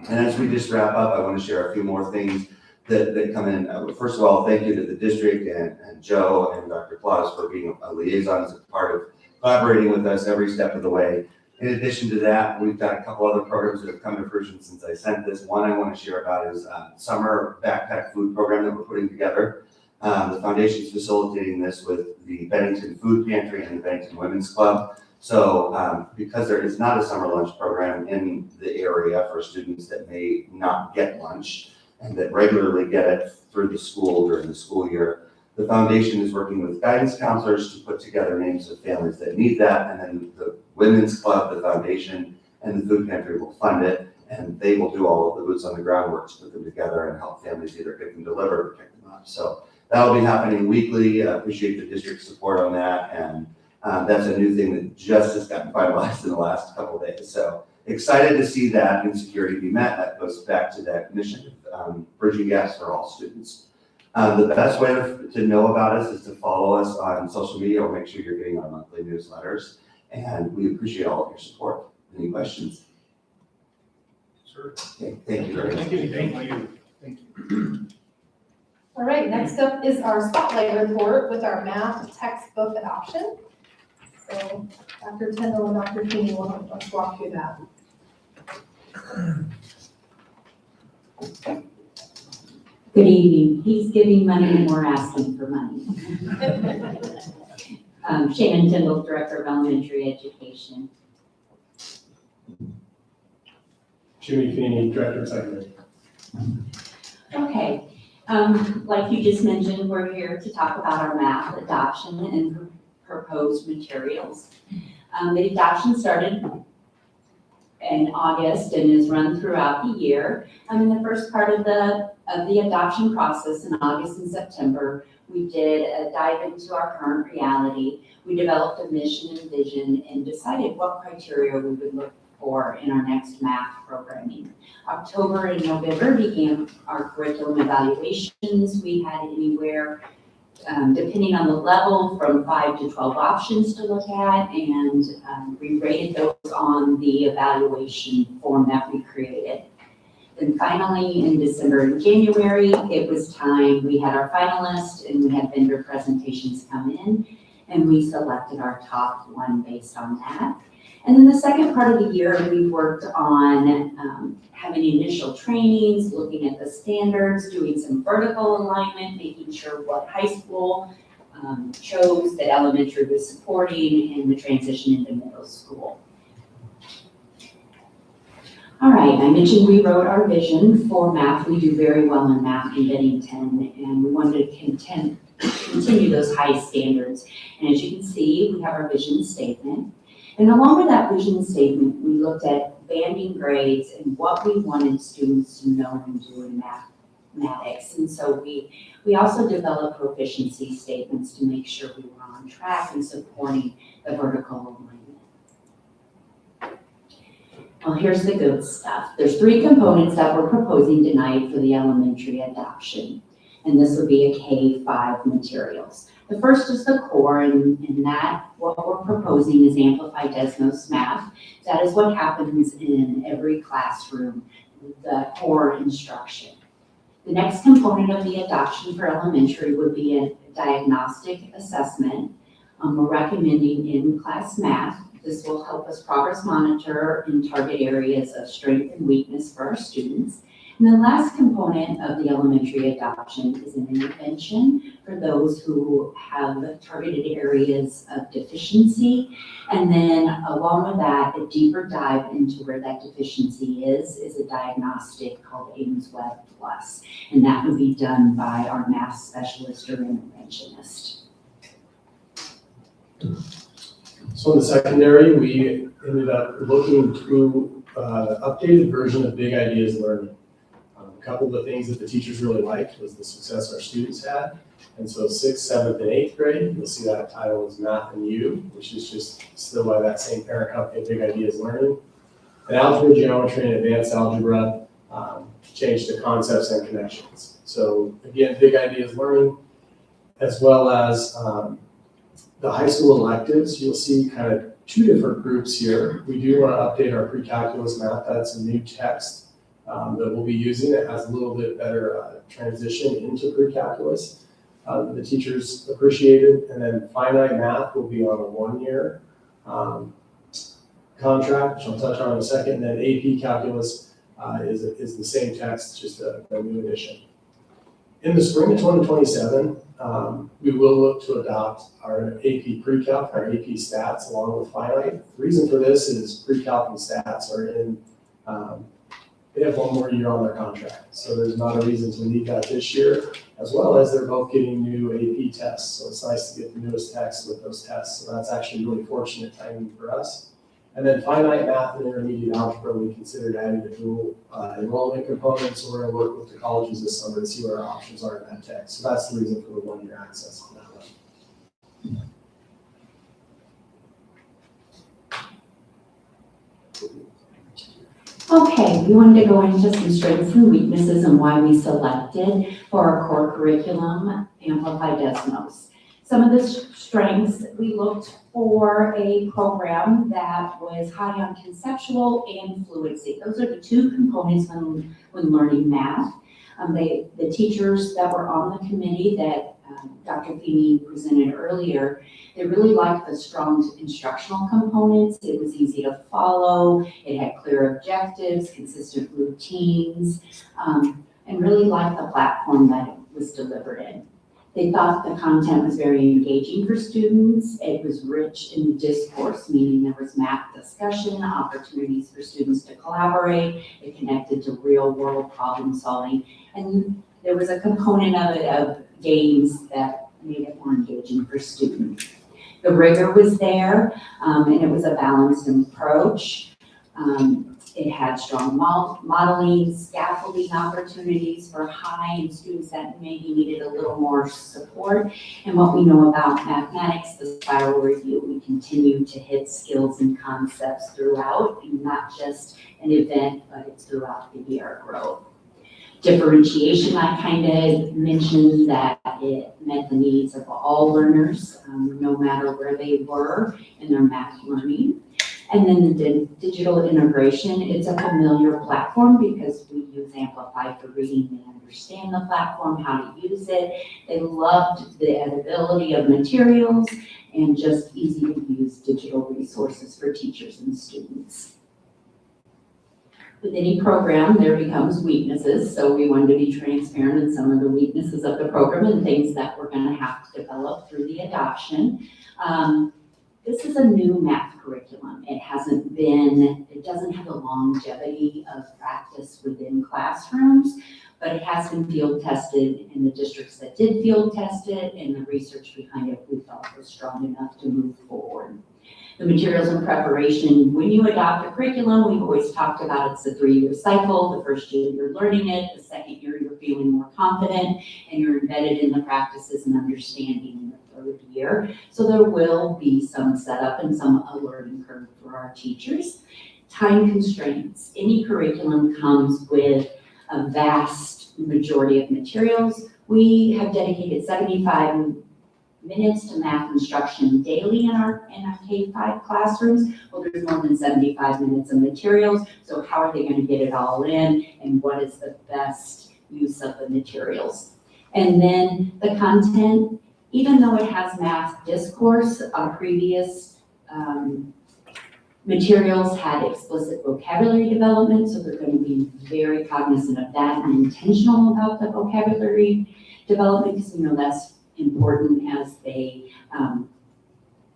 And as we just wrap up, I want to share a few more things that come in. First of all, thank you to the district and Joe and Dr. Claus for being a liaison as a part of collaborating with us every step of the way. In addition to that, we've got a couple other programs that have come to fruition since I sent this. One I want to share about is summer backpack food program that we're putting together. The foundation is facilitating this with the Bennington Food Pantry and the Bennington Women's Club. So because there is not a summer lunch program in the area for students that may not get lunch and that regularly get it through the school during the school year, the foundation is working with guidance counselors to put together names of families that need that, and then the women's club, the foundation, and the food pantry will fund it, and they will do all of the boots on the ground work to put them together and help families either get them delivered or pick them up. So that'll be happening weekly. I appreciate the district's support on that, and that's a new thing that just has gotten finalized in the last couple of days. So excited to see that insecurity be met. That goes back to that mission of bridging gaps for all students. The best way to know about us is to follow us on social media or make sure you're getting our monthly newsletters. And we appreciate all of your support. Any questions? Sure. Okay, thank you very much. Thank you. All right, next up is our spotlight report with our math textbook adoption. So Dr. Tyndall and Dr. Keeney will help us walk through that. Good evening. He's giving money and we're asking for money. Shannon Tyndall, Director of Elementary Education. Jimmy Feeney, Director of Secondary. Okay, like you just mentioned, we're here to talk about our math adoption and proposed materials. The adoption started in August and is run throughout the year. In the first part of the adoption process in August and September, we did a dive into our current reality. We developed a mission and vision and decided what criteria we would look for in our next math programming. October and November began our curriculum evaluations. We had anywhere, depending on the level, from 5 to 12 options to look at, and we rated those on the evaluation form that we created. Then finally, in December and January, it was time. We had our finalists and we had vendor presentations come in, and we selected our top one based on that. And then the second part of the year, we worked on having initial trainings, looking at the standards, doing some vertical alignment, making sure what high school chose that elementary was supporting, and the transition into middle school. All right, I mentioned we wrote our vision for math. We do very well in math in Bennington, and we wanted to continue those high standards. And as you can see, we have our vision statement. And along with that vision statement, we looked at banding grades and what we wanted students to know and do in mathematics. And so we also developed proficiency statements to make sure we were on track and supporting the vertical alignment. Well, here's the good stuff. There's 3 components that we're proposing tonight for the elementary adoption. And this would be a K-5 materials. The first is the core, and that what we're proposing is Amplified Desmos Math. That is what happens in every classroom, the core instruction. The next component of the adoption for elementary would be a diagnostic assessment. We're recommending in-class math. This will help us progress monitor and target areas of strength and weakness for our students. And the last component of the elementary adoption is an intervention for those who have targeted areas of deficiency. And then along with that, a deeper dive into where that deficiency is a diagnostic called Ames-Webb Plus. And that would be done by our math specialist or interventionist. So in the secondary, we ended up looking through an updated version of Big Ideas Learning. A couple of the things that the teachers really liked was the success our students had. And so 6th, 7th, and 8th grade, you'll see that title is Math and You, which is just still by that same parent company, Big Ideas Learning. And algebra, geometry, and advanced algebra changed to concepts and connections. So again, Big Ideas Learning, as well as the high school electives, you'll see kind of 2 different groups here. We do want to update our pre-calculus math. That's a new text that we'll be using. It has a little bit better transition into pre-calculus. The teachers appreciate it. And then finite math will be on a 1-year contract, which I'll touch on in a second. And then AP calculus is the same text, just a new edition. In the spring of 2027, we will look to adopt our AP pre-calc, our AP stats along with finite. The reason for this is pre-calc and stats are in, they have one more year on their contract. So there's not a reason to leave that this year, as well as they're both getting new AP tests. So it's nice to get the newest tests with those tests. So that's actually really fortunate timing for us. And then finite math and intermediate algebra, we considered adding the dual enrollment components. So we're going to work with the colleges this summer to see what our options are in that text. So that's the reason for the 1-year access on that one. Okay, we wanted to go into some strengths and weaknesses and why we selected for our core curriculum, Amplify Desmos. Some of the strengths, we looked for a program that was high on conceptual and fluency. Those are the two components when learning math. The teachers that were on the committee that Dr. Feeney presented earlier, they really liked the strong instructional components. It was easy to follow. It had clear objectives, consistent routines, and really liked the platform that it was delivered in. They thought the content was very engaging for students. It was rich in discourse, meaning there was math discussion, opportunities for students to collaborate. It connected to real world problem solving. And there was a component of it of games that made it more engaging for students. The rigor was there, and it was a balanced approach. It had strong modeling, scaffolding opportunities for high and students that maybe needed a little more support. And what we know about mathematics, the spiral review, we continue to hit skills and concepts throughout, and not just an event, but it's throughout the year growth. Differentiation, I kind of mentioned that it met the needs of all learners, no matter where they were in their math learning. And then the digital integration, it's a familiar platform because we use Amplify for reading. They understand the platform, how to use it. They loved the editability of materials and just easy to use digital resources for teachers and students. With any program, there becomes weaknesses, so we wanted to be transparent in some of the weaknesses of the program and things that we're going to have to develop through the adoption. This is a new math curriculum. It doesn't have the longevity of practice within classrooms, but it has been field tested in the districts that did field test it, and the research behind it we thought was strong enough to move forward. The materials and preparation, when you adopt a curriculum, we've always talked about it's a 3-year cycle. The first year you're learning it, the second year you're feeling more confident, and you're embedded in the practices and understanding in the 3rd year. So there will be some setup and some learning curve for our teachers. Time constraints. Any curriculum comes with a vast majority of materials. We have dedicated 75 minutes to math instruction daily in our K-5 classrooms. Well, there's more than 75 minutes of materials, so how are they going to get it all in, and what is the best use of the materials? And then the content, even though it has math discourse, our previous materials had explicit vocabulary development, so they're going to be very cognizant of that and intentional about the vocabulary development, because we know that's important as they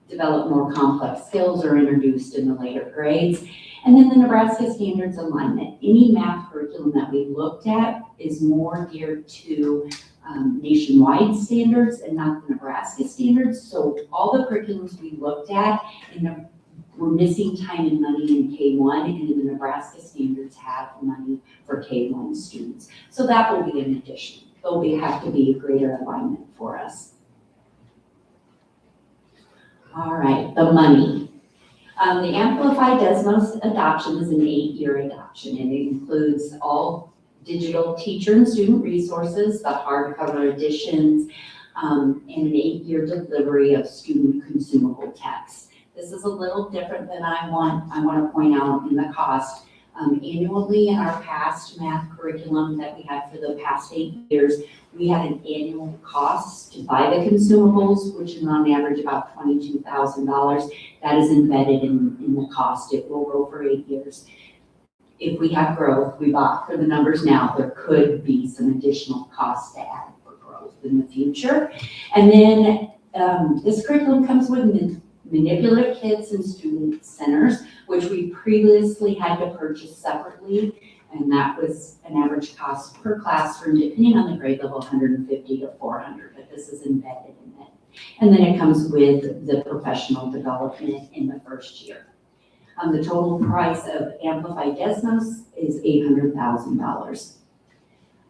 develop more complex skills or introduced in the later grades. And then the Nebraska Standards Alignment. Any math curriculum that we looked at is more geared to nationwide standards and not the Nebraska standards. So all the curriculums we looked at, we're missing time and money in K1, and the Nebraska standards have money for K1 students. So that will be an addition. There'll have to be a greater alignment for us. All right, the money. The Amplify Desmos adoption is an 8-year adoption, and it includes all digital teacher and student resources, the hardcover editions, and an 8-year delivery of student consumable texts. This is a little different than I want to point out in the cost. Annually in our past math curriculum that we had for the past 8 years, we had an annual cost to buy the consumables, which is on average about $22,000. That is embedded in the cost. It will go for 8 years. if we have growth, we bought for the numbers now, there could be some additional costs to add for growth in the future. And then this curriculum comes with manipulative kits and student centers, which we previously had to purchase separately. And that was an average cost per classroom, depending on the grade level, 150 to 400, but this is embedded in it. And then it comes with the professional development in the first year. The total price of Amplified Desmos is $800,000.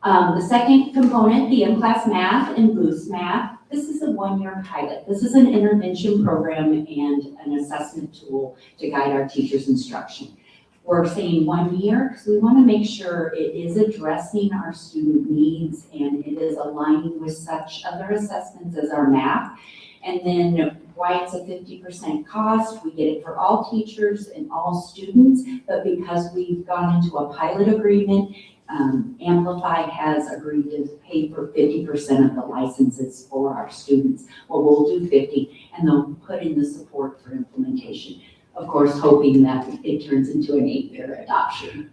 The second component, the in-class math and Boost Math, this is a one-year pilot. This is an intervention program and an assessment tool to guide our teachers' instruction. We're saying 1 year because we want to make sure it is addressing our student needs and it is aligning with such other assessments as our math. And then why it's a 50% cost, we get it for all teachers and all students, but because we've gone into a pilot agreement, Amplify has agreed to pay for 50% of the licenses for our students. Well, we'll do 50 and they'll put in the support for implementation. Of course, hoping that it turns into an 8-year adoption.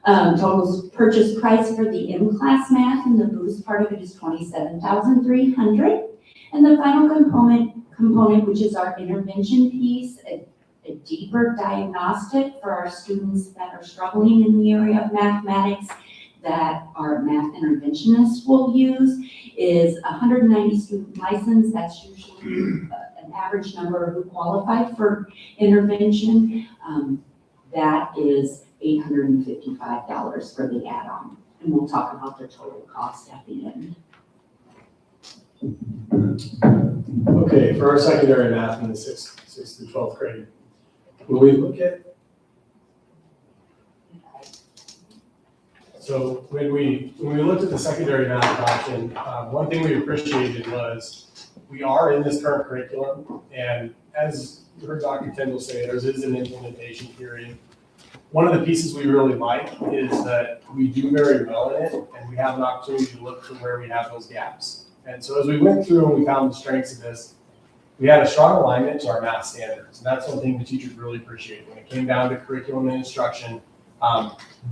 Total purchase price for the in-class math and the Boost part of it is $27,300. And the final component, which is our intervention piece, a deeper diagnostic for our students that are struggling in the area of mathematics that our math interventionists will use, is 190 student license. That's usually an average number who qualify for intervention. That is $855 for the add-on. And we'll talk about the total cost at the end. Okay, for our secondary math in the 6th through 12th grade, when we look at, so when we looked at the secondary math adoption, one thing we appreciated was we are in this current curriculum, and as you heard Dr. Kendall say, there is an implementation period. One of the pieces we really like is that we do very well in it, and we have an opportunity to look for where we have those gaps. And so as we went through and we found the strengths of this, we had a strong alignment to our math standards. And that's one thing the teachers really appreciated. When it came down to curriculum and instruction,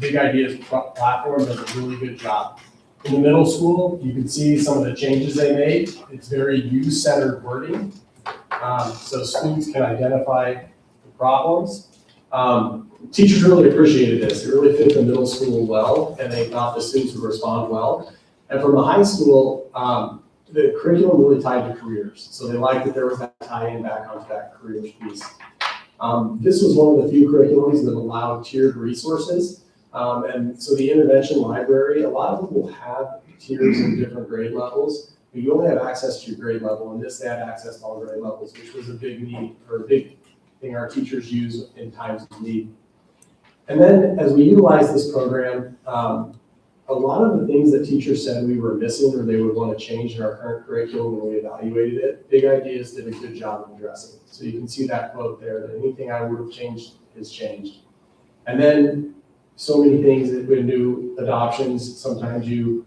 Big Ideas platform does a really good job. In the middle school, you can see some of the changes they made. It's very you-centered wording, so students can identify the problems. Teachers really appreciated this. It really fit the middle school well, and they thought the students would respond well. And from the high school, the curriculum really tied to careers. So they liked that there was that tie-in back onto that careers piece. This was one of the few curriculums that allowed tiered resources. And so the intervention library, a lot of them will have tiers in different grade levels, but you only have access to your grade level, and this they had access to all grade levels, which was a big need, or a big thing our teachers use in times of need. And then as we utilize this program, a lot of the things that teachers said we were missing or they would want to change in our current curriculum when we evaluated it, Big Ideas did a good job of addressing. So you can see that quote there, that anything I would have changed is changed. And then so many things that with new adoptions, sometimes you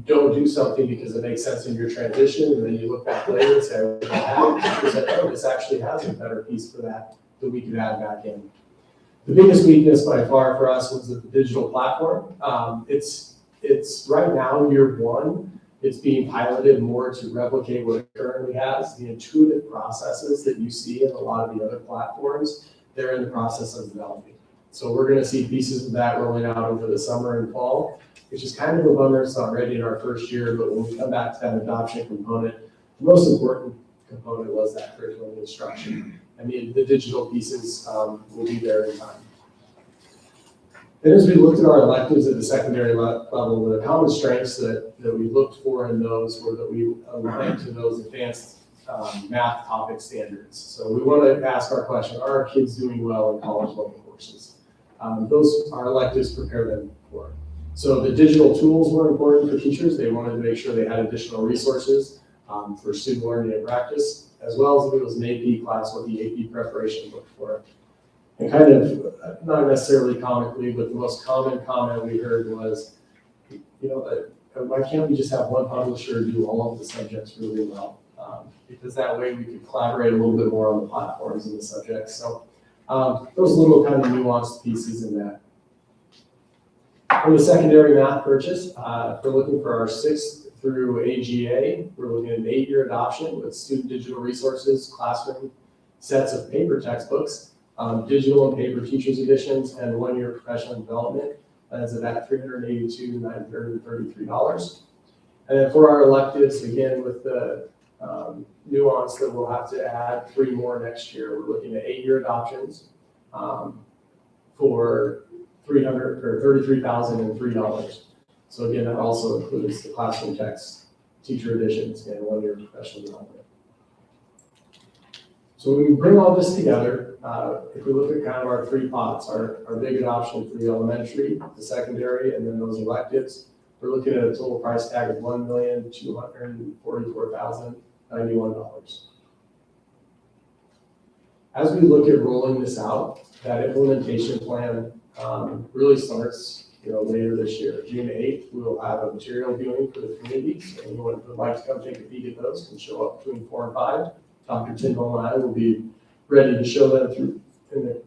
don't do something because it makes sense in your transition, and then you look back later and say, oh, this actually has a better piece for that we could add back in. The biggest weakness by far for us was the digital platform. It's right now, year one, it's being piloted more to replicate what it currently has. The intuitive processes that you see in a lot of the other platforms, they're in the process of developing. So we're gonna see pieces of that rolling out over the summer and fall, which is kind of a bummer. It's not ready in our first year, but when we come back to that adoption component, the most important component was that curriculum instruction. I mean, the digital pieces will be there in time. Then as we looked at our electives at the secondary level, the common strengths that we looked for in those were that we aligned to those advanced math topic standards. So we want to ask our question, are our kids doing well in college level courses? Our electives prepare them for. So the digital tools were important for teachers. They wanted to make sure they had additional resources for student learning and practice, as well as if it was an AP class, what the AP preparation looked for. And kind of, not necessarily comically, but the most common comment we heard was, why can't we just have one publisher do all of the subjects really well? Because that way we could collaborate a little bit more on the platforms and the subjects. So Those little kind of nuanced pieces in that. For the secondary math purchase, if we're looking for our 6th through AGA, we're looking at an 8-year adoption with student digital resources, classroom sets of paper textbooks, digital and paper teachers editions, and 1-year professional development. That is at $382,933. And then for our electives, again, with the nuance that we'll have to add 3 more next year, we're looking at 8-year adoptions for $33,003. So again, that also includes the classroom text, teacher editions, and 1-year professional development. So when we bring all this together, if we look at kind of our 3 pots, our big adoption for the elementary, the secondary, and then those electives, we're looking at a total price tag of $1,244,091. As we look at rolling this out, that implementation plan really starts later this year. June 8th, we will have a material viewing for the community. So anyone who would like to come take a peek at those can show up between 4 and 5. Dr. Tyndall and I will be ready to show them the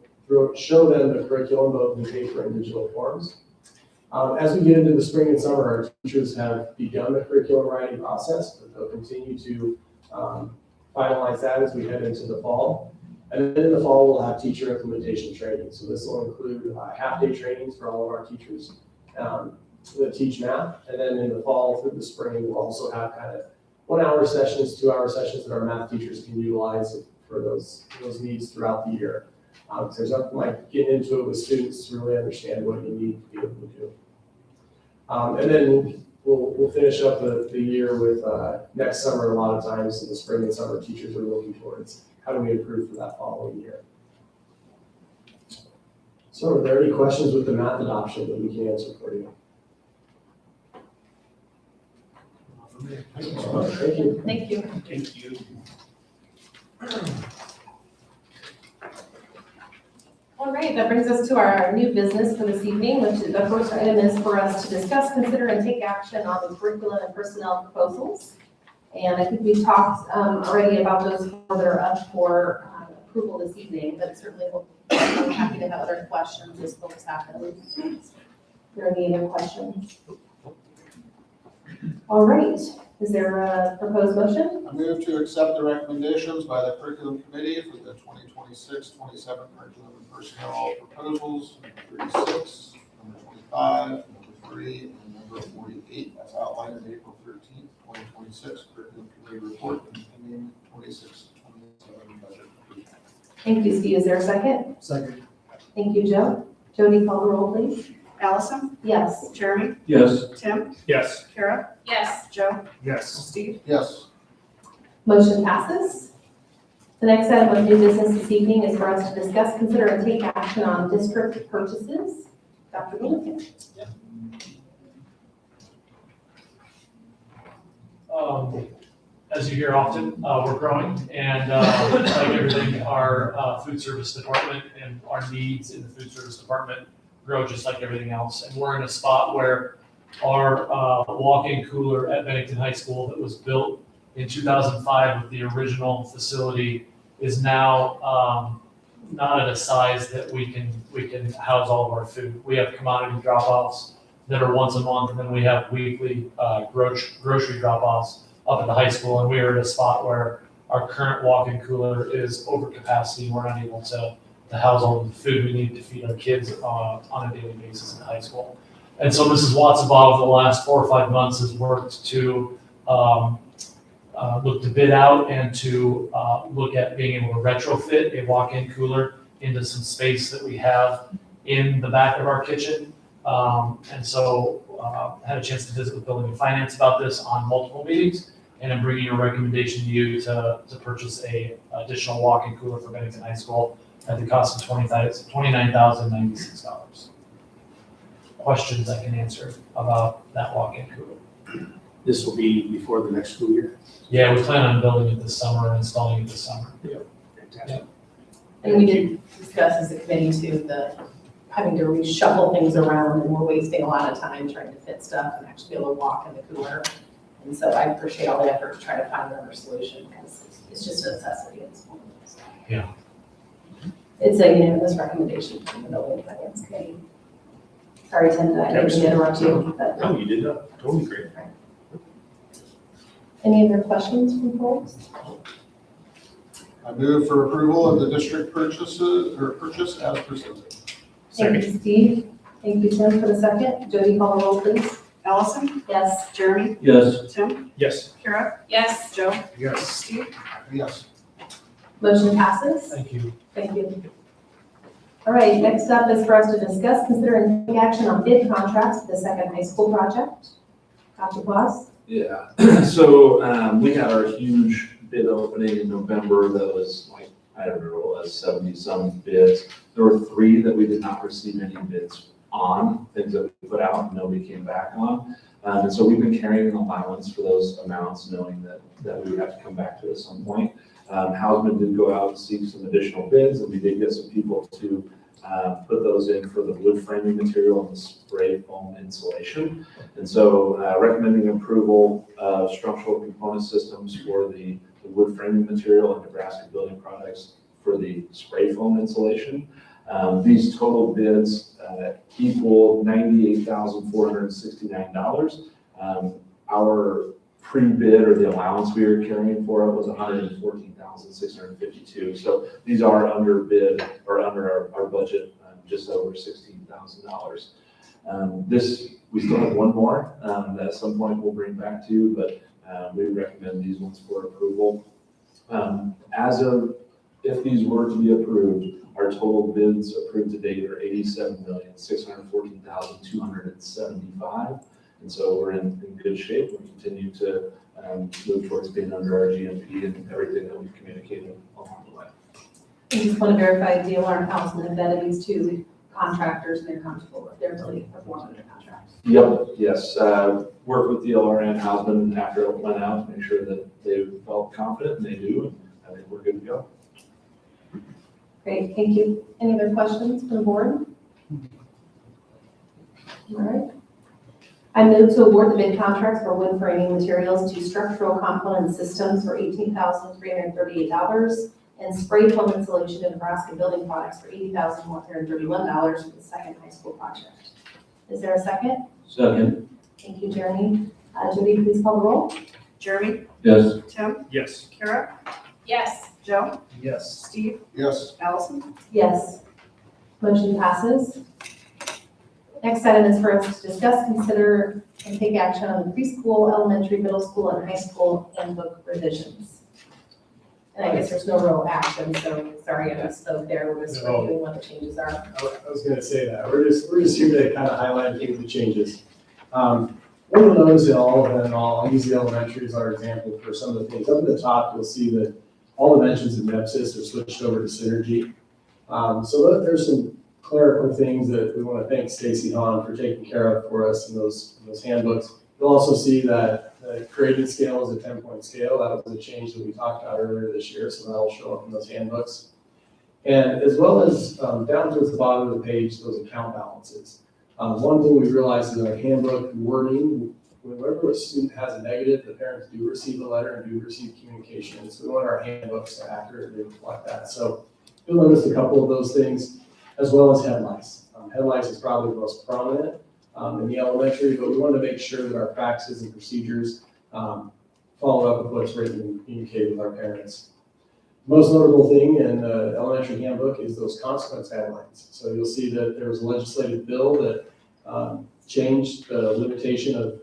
curriculum, both in paper and digital forms. As we get into the spring and summer, our teachers have begun the curriculum writing process, but they'll continue to finalize that as we head into the fall. And then in the fall, we'll have teacher implementation training. So this will include half-day trainings for all of our teachers that teach math. And then in the fall through the spring, we'll also have kind of 1-hour sessions, 2-hour sessions that our math teachers can utilize for those needs throughout the year. So there's nothing like getting into it with students to really understand what you need to be able to do. And then we'll finish up the year with next summer. A lot of times in the spring and summer, teachers are looking towards how do we improve for that following year. So are there any questions with the math adoption that we can answer for you? Thank you. Thank you. Thank you. All right, that brings us to our new business for this evening, which is the first item is for us to discuss, consider, and take action on the curriculum and personnel proposals. And I think we've talked already about those that are up for approval this evening, but certainly I'm happy to have other questions as folks have them. Is there any other questions? All right, is there a proposed motion? I move to accept the recommendations by the curriculum committee for the 2026-27 curriculum and personnel proposals, number 36, number 25, number 3, and number 48, as outlined in April 13th, 2026 curriculum committee report and pending 26-27 budget. Thank you, Steve. Is there a second? Second. Thank you, Joe. Jody, call the roll, please. Allison? Yes. Jeremy? Yes. Tim? Yes. Kara? Yes. Joe? Yes. Steve? Yes. Motion passes. The next item of new business this evening is for us to discuss, consider, and take action on district purchases. Dr. Middleton. As you hear often, we're growing, and like everything, our food service department and our needs in the food service department grow just like everything else. And we're in a spot where our walk-in cooler at Bennington High School that was built in 2005 with the original facility is now not at a size that we can house all of our food. We have commodity drop-offs that are once a month, and then we have weekly grocery drop-offs up at the high school, and we are at a spot where our current walk-in cooler is over capacity. We're not able to house all of the food we need to feed our kids on a daily basis in high school. And so Mrs. Watson over the last 4 or 5 months has worked to look to bid out and to look at being able to retrofit a walk-in cooler into some space that we have in the back of our kitchen. And so had a chance to visit with Building and Finance about this on multiple meetings, and I'm bringing a recommendation to you to purchase a additional walk-in cooler for Bennington High School at the cost of $29,096. Questions I can answer about that walk-in cooler? This will be before the next school year. Yeah, we plan on building it this summer and installing it this summer. Fantastic. And we did discuss as a committee too, having to reshuffle things around, and we're wasting a lot of time trying to fit stuff and actually be able to walk in the cooler. And so I appreciate all the effort to try to find another solution, because it's just a necessity at this point. Yeah. It's a unanimous recommendation from the Building and Finance Committee. Sorry, Tim, I didn't mean to interrupt you, but No, you did not. Totally great. any other questions from folks? I move for approval of the district purchase as presented. Thank you, Steve. Thank you, Tim, for the second. Jody, call the roll, please. Allison? Yes. Jeremy? Yes. Tim? Yes. Kara? Yes. Joe? Yes. Steve? Yes. Motion passes. Thank you. Thank you. All right, next up is for us to discuss, consider and take action on bid contracts for the second high school project. Dr. Claus? Yeah, so we had our huge bid opening in November that was like, I don't know, it was 70-some bids. There were 3 that we did not receive any bids on, things that we put out and nobody came back on. And so we've been carrying an allowance for those amounts, knowing that we would have to come back to it at some point. Hausman did go out and seek some additional bids, and we did get some people to put those in for the wood framing material and the spray foam insulation. And so recommending approval of structural component systems for the wood framing material and Nebraska building products for the spray foam insulation. These total bids equal $98,469. Our pre-bid or the allowance we were carrying for it was $114,652. So these are under bid or under our budget, just over $16,000. We still have one more that at some point we'll bring back to you, but we recommend these ones for approval. If these were to be approved, our total bids approved to date are $87,614,275. And so we're in good shape. We continue to move towards being under our GMP and everything that we've communicated along the way. I just want to verify DLR and Hausman have vetted these 2 contractors and they're comfortable with their ability to perform under contract. Yep, yes. Worked with DLR and Hausman after it went out to make sure that they felt confident, and they do, and I think we're good to go. Great, thank you. Any other questions from the board? All right. I move to award the bid contracts for wood framing materials to Structural Component Systems for $18,338 and spray foam insulation to Nebraska Building Products for $80,131 for the second high school project. Is there a second? Second. Thank you, Jeremy. Jody, please call the roll. Jeremy? Yes. Tim? Yes. Kara? Yes. Joe? Yes. Steve? Yes. Allison? Yes. Motion passes. Next item is for us to discuss, consider, and take action on the preschool, elementary, middle school, and high school handbook revisions. And I guess there's no real action, so sorry I misspoke there. We're just reviewing what the changes are. I was gonna say that. We're just here to kind of highlight a few of the changes. One of those in all of them, I'll use the elementary as our example for some of the things. Up at the top, you'll see that all the mentions of Nepsis are switched over to Synergy. So there's some clerical things that we want to thank Stacy Hahn for taking care of for us in those handbooks. You'll also see that the graded scale is a 10-point scale. That was a change that we talked about earlier this year, so that'll show up in those handbooks. And as well as down towards the bottom of the page, those account balances. One thing we realized in our handbook wording, whenever a student has a negative, the parents do receive a letter and do receive communication. So we want our handbooks to accurately reflect that. So you'll notice a couple of those things, as well as head lice. Head lice is probably the most prominent in the elementary, but we want to make sure that our practices and procedures follow up with what's written and communicated with our parents. Most notable thing in the elementary handbook is those consequence guidelines. So you'll see that there was a legislative bill that changed the limitation of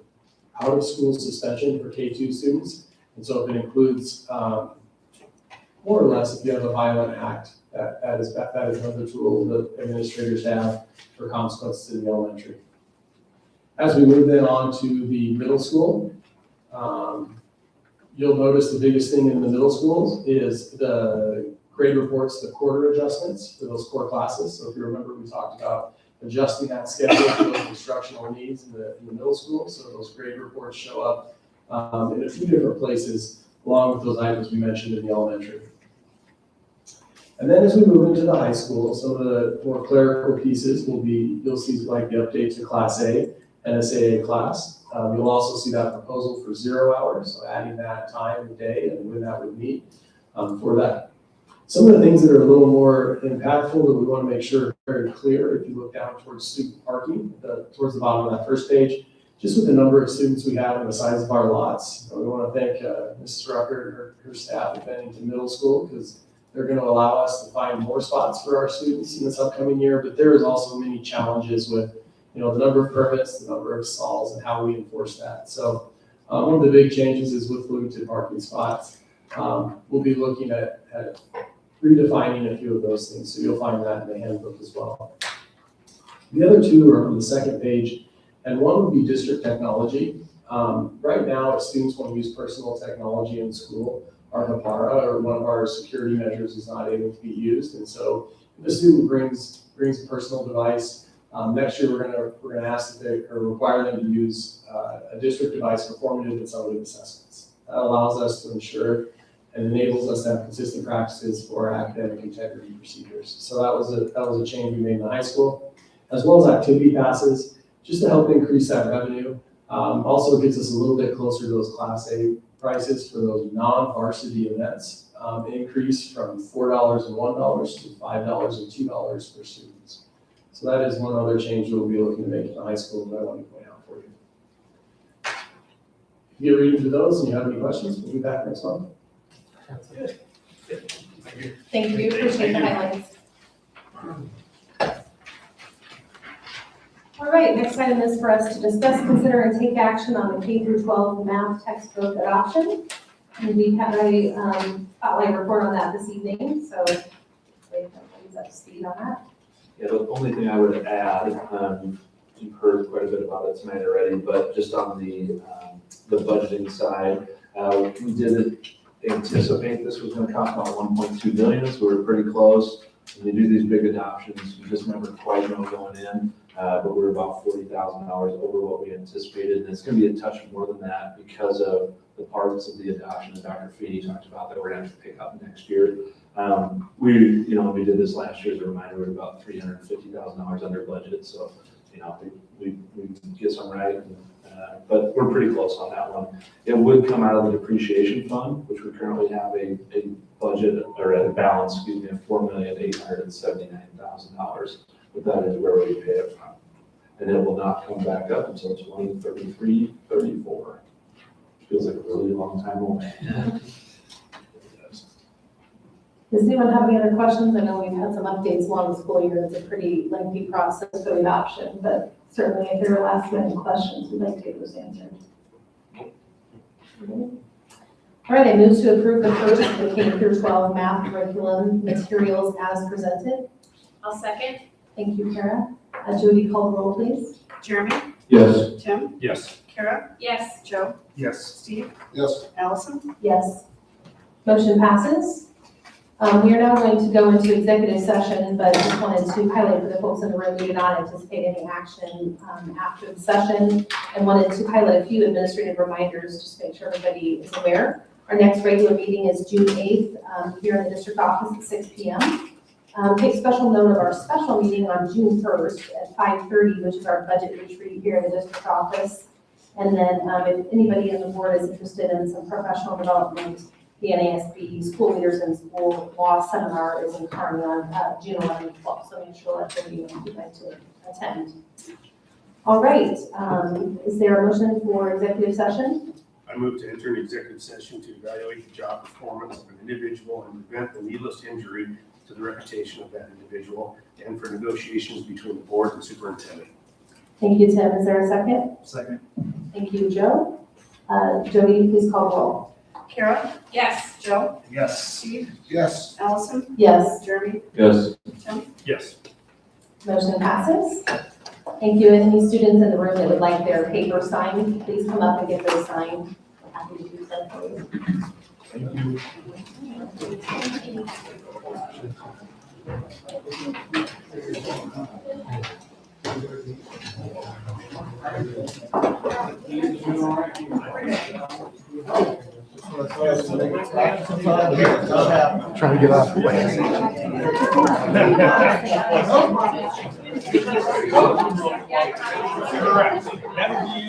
out of school suspension for K-2 students. And so if it includes more or less, if you have a violent act, that is another tool that administrators have for consequences in the elementary. As we move then on to the middle school, you'll notice the biggest thing in the middle schools is the grade reports, the quarter adjustments for those core classes. So if you remember, we talked about adjusting that schedule for those instructional needs in the middle school. So those grade reports show up in a few different places, along with those items we mentioned in the elementary. And then as we move into the high school, some of the more clerical pieces will be, you'll see like the update to Class A and SAA class. You'll also see that proposal for 0 hours, so adding that time of day and when that would meet for that. Some of the things that are a little more impactful that we want to make sure are very clear, if you look down towards student parking, towards the bottom of that first page, just with the number of students we have and the size of our lots, we want to thank Mrs. Rucker and her staff at Bennington Middle School, because they're going to allow us to find more spots for our students in this upcoming year, but there is also many challenges with, the number of permits, the number of stalls, and how we enforce that. So one of the big changes is with limited parking spots. We'll be looking at redefining a few of those things, so you'll find that in the handbook as well. The other two are on the second page, and one would be district technology. Right now, if students want to use personal technology in school, our HAPARA or one of our security measures is not able to be used, and so if a student brings a personal device, next year we're gonna ask that they or require them to use a district device for formative and summative assessments. That allows us to ensure and enables us to have consistent practices for our academic integrity procedures. So that was a change we made in the high school, as well as activity passes, just to help increase that revenue. Also gets us a little bit closer to those Class A prices for those non-varsity events, increase from $4 and $1 to $5 and $2 for students. So that is one other change we'll be looking to make in the high school that I want to point out for you. If you get reading through those and you have any questions, we'll be back next month. Thank you, we appreciate the highlights. All right, next item is for us to discuss, consider, and take action on the K through 12 math textbook adoption. And we had a spotlight report on that this evening, so everybody's up to speed on that. Yeah, the only thing I would add, you've heard quite a bit about it tonight already, but just on the budgeting side, we did anticipate this was gonna cost about 1.2 million, so we were pretty close. When they do these big adoptions, we just never quite know going in, but we're about $40,000 over what we anticipated, and it's gonna be a touch more than that because of the parts of the adoption that Dr. Feeney talked about that we're gonna have to pick up next year. When we did this last year, as a reminder, we were about $350,000 under budget, so, we get some right, but we're pretty close on that one. It would come out of the depreciation fund, which we currently have a budget, or a balance, of $4,879,000, but that is where we pay it from. And it will not come back up until 2033, 34. Feels like a really long time away. Does anyone have any other questions? I know we've had some updates along the school year. It's a pretty lengthy process for the adoption, but certainly if there are last minute questions, we'd like to get those answered. All right, I move to approve the purchase of the K through 12 math curriculum materials as presented. I'll second. Thank you, Kara. Jody, call the roll, please. Jeremy? Yes. Tim? Yes. Kara? Yes. Joe? Yes. Steve? Yes. Allison? Yes. Motion passes. We are now going to go into executive session, but just wanted to highlight for the folks in the room, we do not anticipate any action after the session, and wanted to highlight a few administrative reminders, just to make sure everybody is aware. Our next regular meeting is June 8th here in the district office at 6 p.m. Take special note of our special meeting on June 1st at 5:30, which is our budget retreat here in the district office. And then if anybody in the board is interested in some professional development, the NASB School Leaders in School Law Seminar is in Kearney on June 11th and 12th, so make sure that you'd like to attend. All right, is there a motion for executive session? I move to enter an executive session to evaluate the job performance of an individual and prevent the needless injury to the reputation of that individual, and for negotiations between the board and superintendent. Thank you, Tim. Is there a second? Second. Thank you, Joe. Jody, please call the roll. Kara? Yes. Joe? Yes. Steve? Yes. Allison? Yes. Jeremy? Yes. Tim? Yes. Motion passes. Thank you. Any students in the room that would like their paper signed, please come up and get those signed. I'm happy to do so for you. Thank you. Trying to get off the way. Correct. That would be